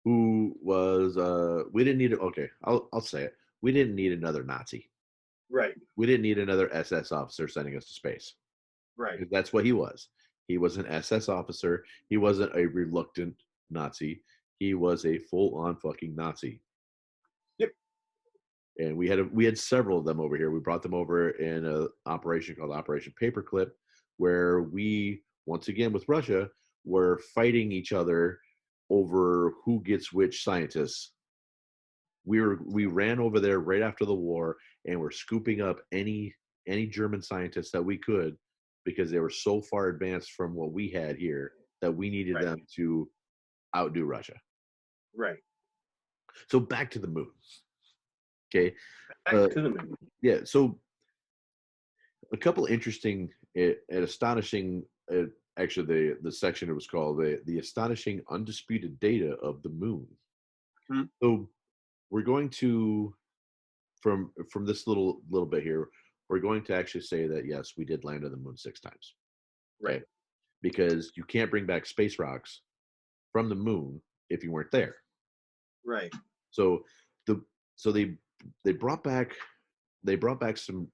Who was we didn't need it. Okay, I'll say it. We didn't need another Nazi. Right. We didn't need another SS officer sending us to space. Right. Because that's what he was. He was an SS officer. He wasn't a reluctant Nazi. He was a full-on fucking Nazi. Yep. And we had several of them over here. We brought them over in an operation called Operation Paperclip, where we, once again with Russia, were fighting each other over who gets which scientists. We ran over there right after the war and were scooping up any German scientists that we could, because they were so far advanced from what we had here that we needed Right. them to outdo Russia. Right. So back to the moon. Okay. Back to the moon. Yeah. So a couple interesting and astonishing, actually the section it was called the astonishing undisputed data of the moon. So we're going to, from this little bit here, we're going to actually say that yes, we did land on the moon 6 times. Right. Okay? Because you can't bring back space rocks from the moon if you weren't there. Right. So they brought back some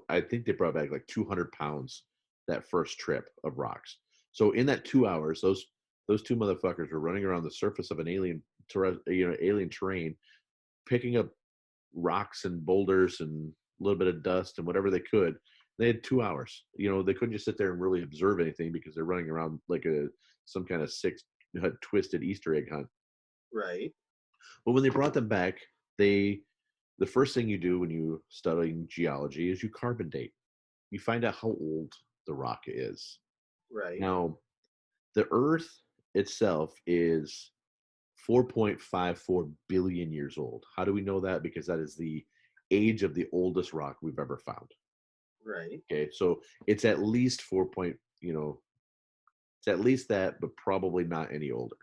I think they brought back like 200 pounds that first trip of rocks. So in that 2 hours, those two motherfuckers were running around the surface of an alien terrain, picking up rocks and boulders and a little bit of dust and whatever they could. They had 2 hours. They couldn't just sit there and really observe anything because they're running around like some kind of sick, twisted Easter egg hunt. Right. But when they brought them back, the first thing you do when you studying geology is you carbon date. You find out how old the rock is. Right. Now, the Earth itself is 4.54 billion years old. How do we know that? Because that is the age of the oldest rock we've ever found. Right. Okay, so it's at least it's at least that, but probably not any older.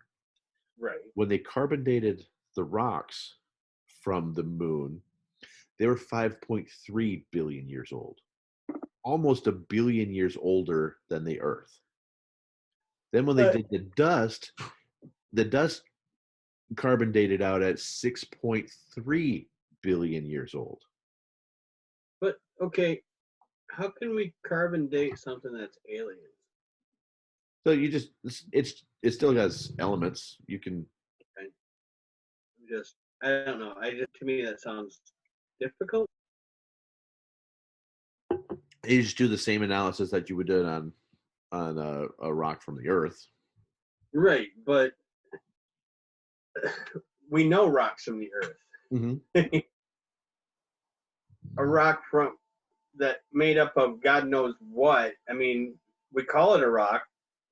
Right. When they carbon dated the rocks from the moon, they were 5.3 billion years old, almost a billion years older than the Earth. Then when they did the dust carbon dated out at 6.3 billion years old. But okay, how can we carbon date something that's alien? So you just it still has elements. You can I don't know. To me that sounds difficult. you just do the same analysis that you would do on a rock from the Earth. Right, but we know rocks from the Earth. Mm-hmm. A rock from that made up of God knows what. I mean, we call it a rock,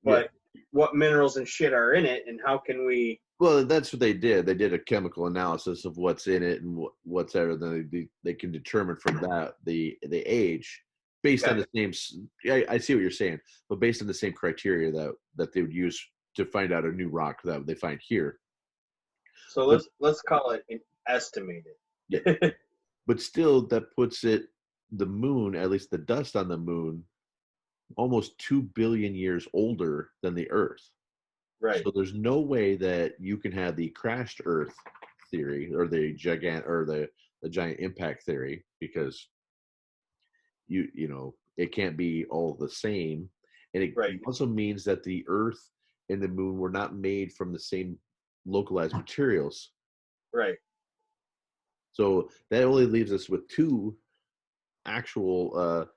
but what minerals and shit are in it, and how can we? Well, that's what they did. They did a chemical analysis of what's in it and what's there. Then they can determine from that the age based on the same. I see what you're saying, but based on the same criteria that they would use to find out a new rock that they find here. So let's call it an estimated. Yeah. But still, that puts the moon, at least the dust on the moon, almost 2 billion years older than the Earth. Right. So there's no way that you can have the crashed Earth theory or the giant impact theory, because it can't be all the same. And it also means that the Earth and the moon were not made from the same localized materials. Right. So that only leaves us with two actual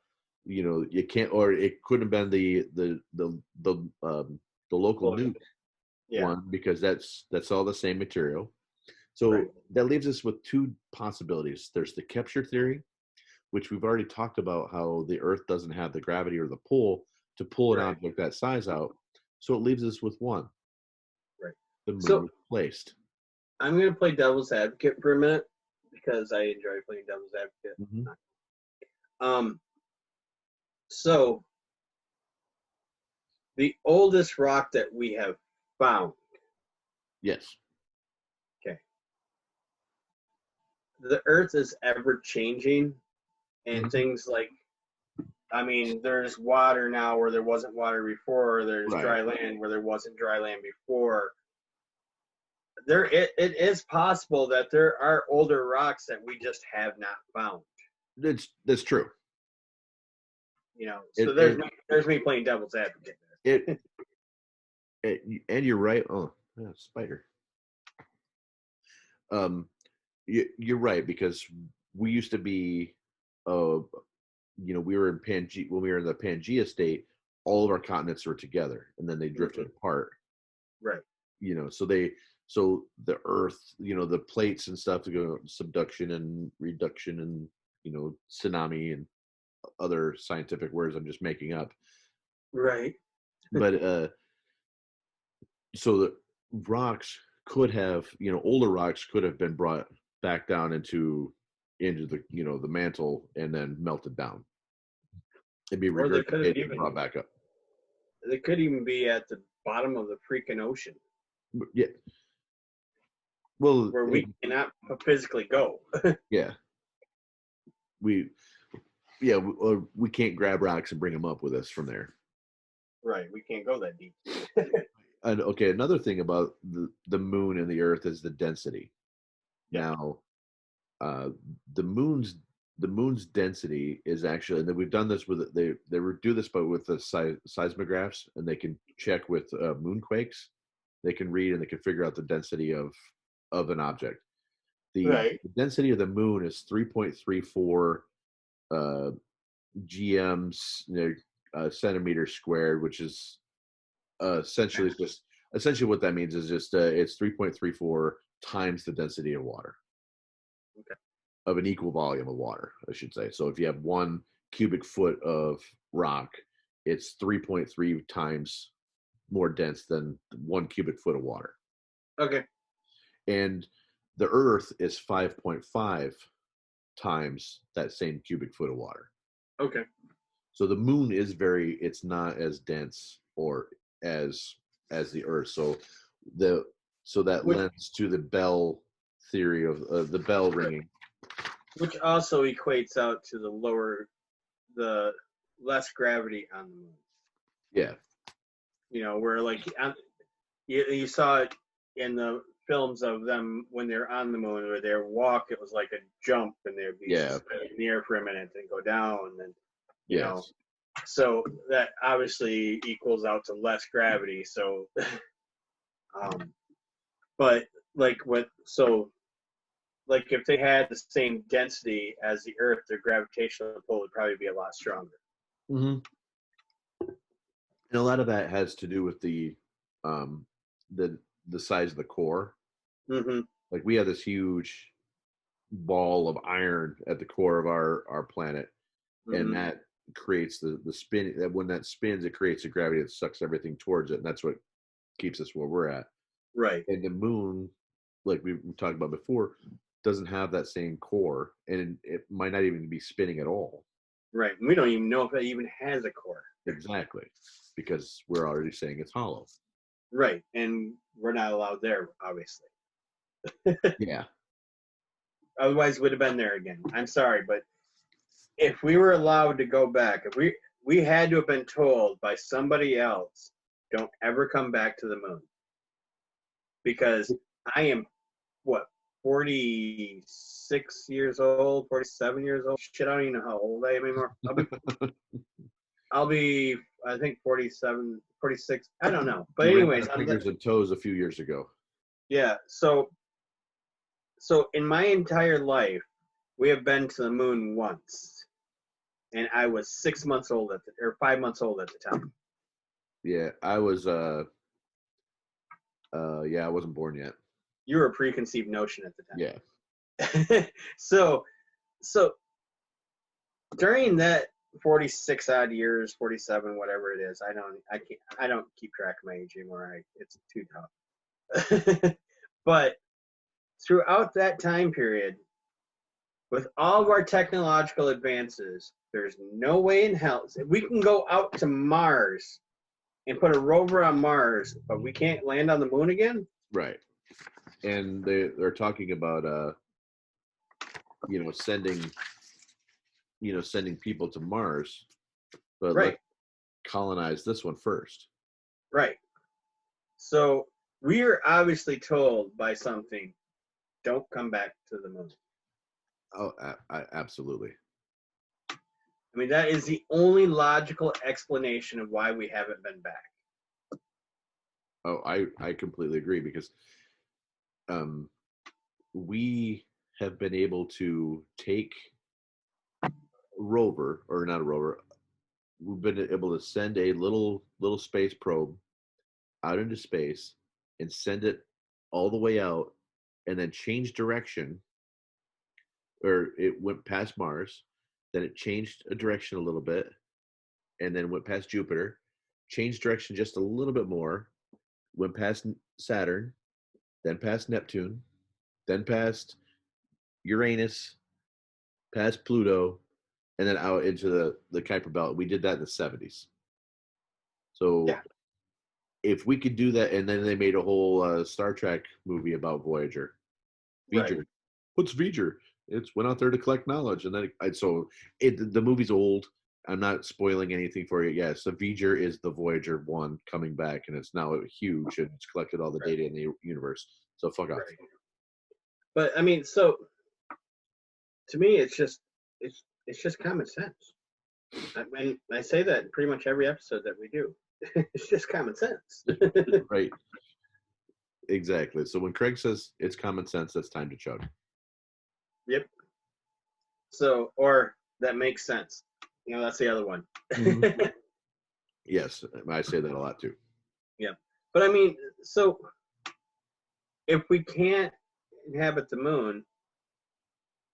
you can't, or it couldn't have been the local nuke one, because that's all the same material. So that leaves us with two possibilities. There's the capture theory, which we've already talked about, how the Earth doesn't have the gravity or the pull to pull an object that size out. So it leaves us with one. Right. The moon was placed. I'm going to play devil's advocate for a minute because I enjoy playing devil's advocate. Mhm. So the oldest rock that we have found, Yes. okay, the Earth is ever changing, and Mhm. things like, I mean, there's water now where there wasn't water before. There's Right. dry land where there wasn't dry land before. It is possible that there are older rocks that we just have not found. That's true. You know, so It, there's me playing devil's advocate it, and you're right. Oh, yeah, spider. Um, you're right because we used to be, we were in Pangea when we were in the Pangea state. All of our continents were together, and then they drifted apart. Right. So the Earth, the plates and stuff to go subduction and reduction and tsunami and other scientific words I'm just making up. Right. But so the rocks could have, older rocks could have been brought back down into the the mantle and then melted down. It'd be Or they could have regurgitated and even brought back up. they could even be at the bottom of the freaking ocean Yeah. Well, where we cannot physically go. yeah. We we can't grab rocks and bring them up with us from there. Right. We can't go that deep. And okay, another thing about the moon and the Earth is the density. Yeah. Now, the moon's density is actually, and then we've done this with they do this, but with the seismographs, and they can check with moonquakes. They can read and they can figure out the density of an object. Right. The density of the moon is 3.34 GMs, centimeters squared, which is essentially what that means is just it's 3.34 times the density of water. Okay. Of an equal volume of water, I should say. So if you have 1 cubic foot of rock, it's 3.3 times more dense than 1 cubic foot of water. Okay. And the Earth is 5.5 times that same cubic foot of water. Okay. So the moon is it's not as dense or as the Earth. So that lends to the Bell theory of the bell ringing. Which also equates out to the less gravity on the moon. Yeah. Where like you saw it in the films of them when they're on the moon, where their walk, it was like a jump, and they'd be suspended in the air for a minute, and go down, and then know. So that obviously equals out to less gravity. So, but like if they had the same density as the Earth, their gravitational pull would probably be a lot stronger. Mm-hmm. And a lot of that has to do with the size of the core. Mm-hmm. Like we have this huge ball of iron at the core of our planet, and that creates the spin. That when that spins, it creates a gravity that sucks everything towards it, and that's what keeps us where we're at. Right. And the moon, like we talked about before, doesn't have that same core, and it might not even be spinning at all. Right. We don't even know if it even has a core. Exactly, because we're already saying it's hollow. Right, and we're not allowed there, obviously. Yeah. Otherwise, we'd have been there again. I'm sorry, but if we were allowed to go back, if we had to have been told by somebody else, don't ever come back to the moon, because I am 46 years old, 47 years old. Shit, I don't even know how old I am anymore. I'll be I think 47, 46. I don't know. But anyways, fingers and toes a few years ago. Yeah. So in my entire life, we have been to the moon once, and I was 6 months old or 5 months old at the time. Yeah, I was. I wasn't born yet. You were a preconceived notion at the time. Yeah. So during that 46 odd years, 47, whatever it is, I don't keep track of my age anymore. It's too tough. But throughout that time period, with all of our technological advances, there's no way in hell we can go out to Mars and put a rover on Mars, but we can't land on the moon again. Right. And they're talking about sending sending people to Mars, but Right. let's colonize this one first. Right. So we are obviously told by something, don't come back to the moon. Oh, absolutely. I mean, that is the only logical explanation of why we haven't been back. Oh, I completely agree, because we have been able to take rover, or not a rover, we've been able to send a little space probe out into space and send it all the way out, and then change direction, or it went past Mars, then it changed a direction a little bit, and then went past Jupiter, changed direction just a little bit more, went past Saturn, then past Neptune, then past Uranus, past Pluto, and then out into the Kuiper Belt. We did that in the 70s. So Yeah. if we could do that, and then they made a whole Star Trek movie about Voyager. V'ger. Right. What's V'ger? It's went out there to collect knowledge, and then the movie's old. I'm not spoiling anything for you. Yes, the V'ger is the Voyager 1 coming back, and it's now huge, and it's collected all the data in the universe. So fuck off. Right. But I mean, so to me, it's just common sense. I mean, I say that in pretty much every episode that we do. It's just common sense. Right. Exactly. So when Craig says it's common sense, that's time to chug. Yep. So, or that makes sense. That's the other one. Mm-hmm. Yes, I say that a lot too. Yeah. But I mean, so if we can't inhabit the moon,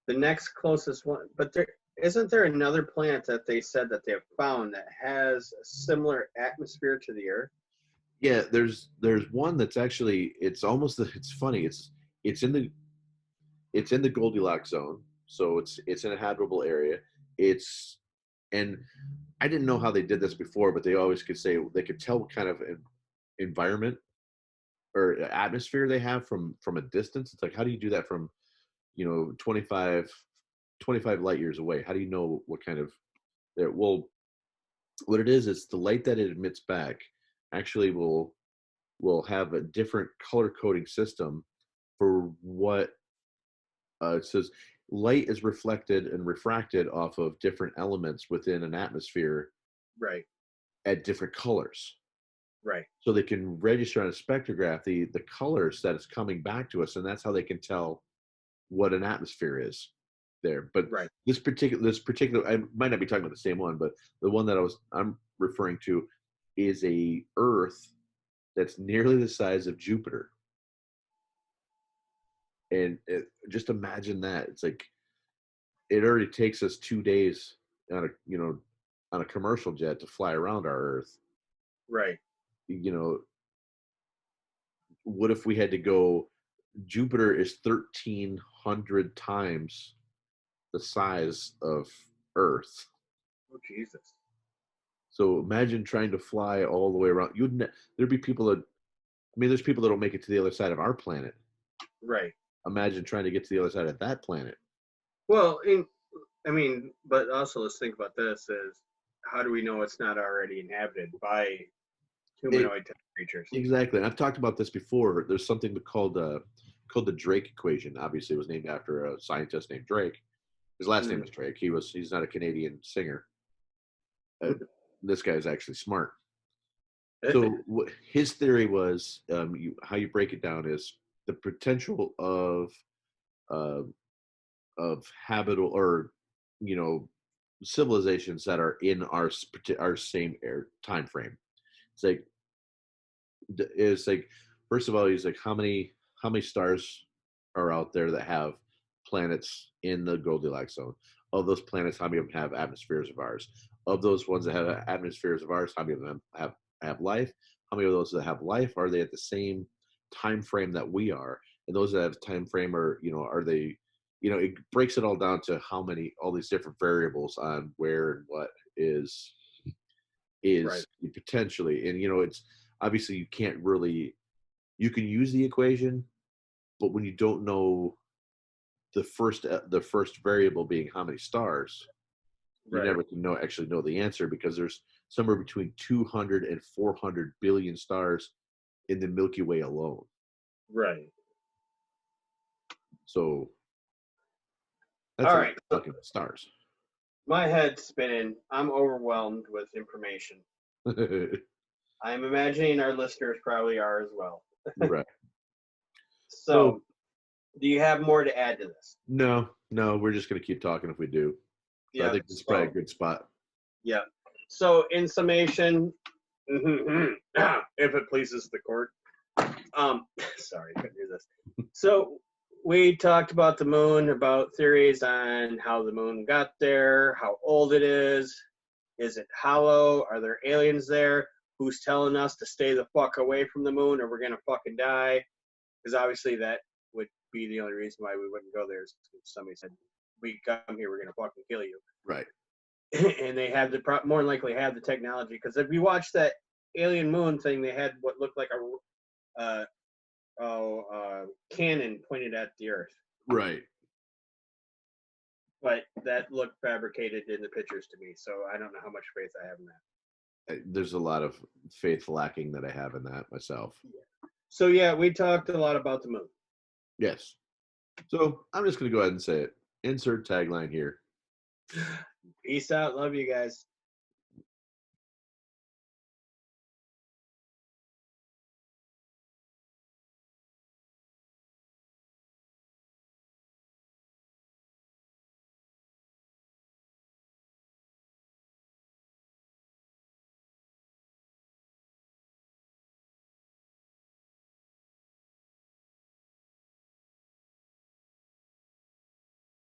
the next closest one, but isn't there another planet that they said that they have found that has a similar atmosphere to the Earth? Yeah, there's one that's actually, it's funny. It's in the Goldilocks zone, so it's an habitable area. And I didn't know how they did this before, but they always could say they could tell what kind of environment or atmosphere they have from a distance. It's like, how do you do that from 25 light years away? How do you know what kind of there? Well, what it is the light that it emits back actually will have a different color coding system for what it says. Light is reflected and refracted off of different elements within an atmosphere, right, at different colors. Right. So they can register on a spectrograph the colors that is coming back to us, and that's how they can tell what an atmosphere is there. But right. this particular, I might not be talking about the same one, but the one that I'm referring to is a Earth that's nearly the size of Jupiter. And just imagine that. It's like it already takes us 2 days on a commercial jet to fly around our Earth. Right. What if we had to go? Jupiter is 1,300 times the size of Earth. Oh Jesus! So imagine trying to fly all the way around. There'd be people that, there's people that don't make it to the other side of our planet. Right. Imagine trying to get to the other side of that planet. Well, but also let's think about this: is how do we know it's not already inhabited by humanoid type creatures? Exactly. And I've talked about this before. There's something called the Drake equation. Obviously, it was named after a scientist named Drake. His last name is Drake. He's not a Canadian singer. This guy is actually smart. So his theory was, how you break it down is the potential of habitable, or civilizations that are in our same time frame. It's like first of all, he's like, how many stars are out there that have planets in the Goldilocks zone? Of those planets, how many of them have atmospheres of ours? Of those ones that have atmospheres of ours, how many of them have life? How many of those that have life are they at the same time frame that we are? and those that have time frame are, are they, it breaks it all down to how many, all these different variables on where and what is Right. potentially, and it's obviously you can't really, you can use the equation, but when you don't know the first variable being how many stars, you Right. never can actually know the answer, because there's somewhere between 200 and 400 billion stars in the Milky Way alone. Right. So that's All a right. fucking stars. My head's spinning. I'm overwhelmed with information. I'm imagining our listeners probably are as well. Right. So, do you have more to add to this? No, we're just gonna keep talking if we do. So I think this is probably a good spot. Yeah. So, in summation, if it pleases the court. Sorry, couldn't do this. So, we talked about the moon, about theories on how the moon got there, how old it is it hollow, are there aliens there, who's telling us to stay the fuck away from the moon or we're gonna fucking die, because obviously that would be the only reason why we wouldn't go there is if somebody said, we come here, we're gonna fucking kill you. Right. And they have more than likely have the technology, because if you watch that alien moon thing, they had what looked like a cannon pointed at the Earth. Right. But that looked fabricated in the pictures to me, so I don't know how much faith I have in that. There's a lot of faith lacking that I have in that myself. So yeah, we talked a lot about the moon. Yes. So I'm just going to go ahead and say it. Insert tagline here. Peace out. Love you guys.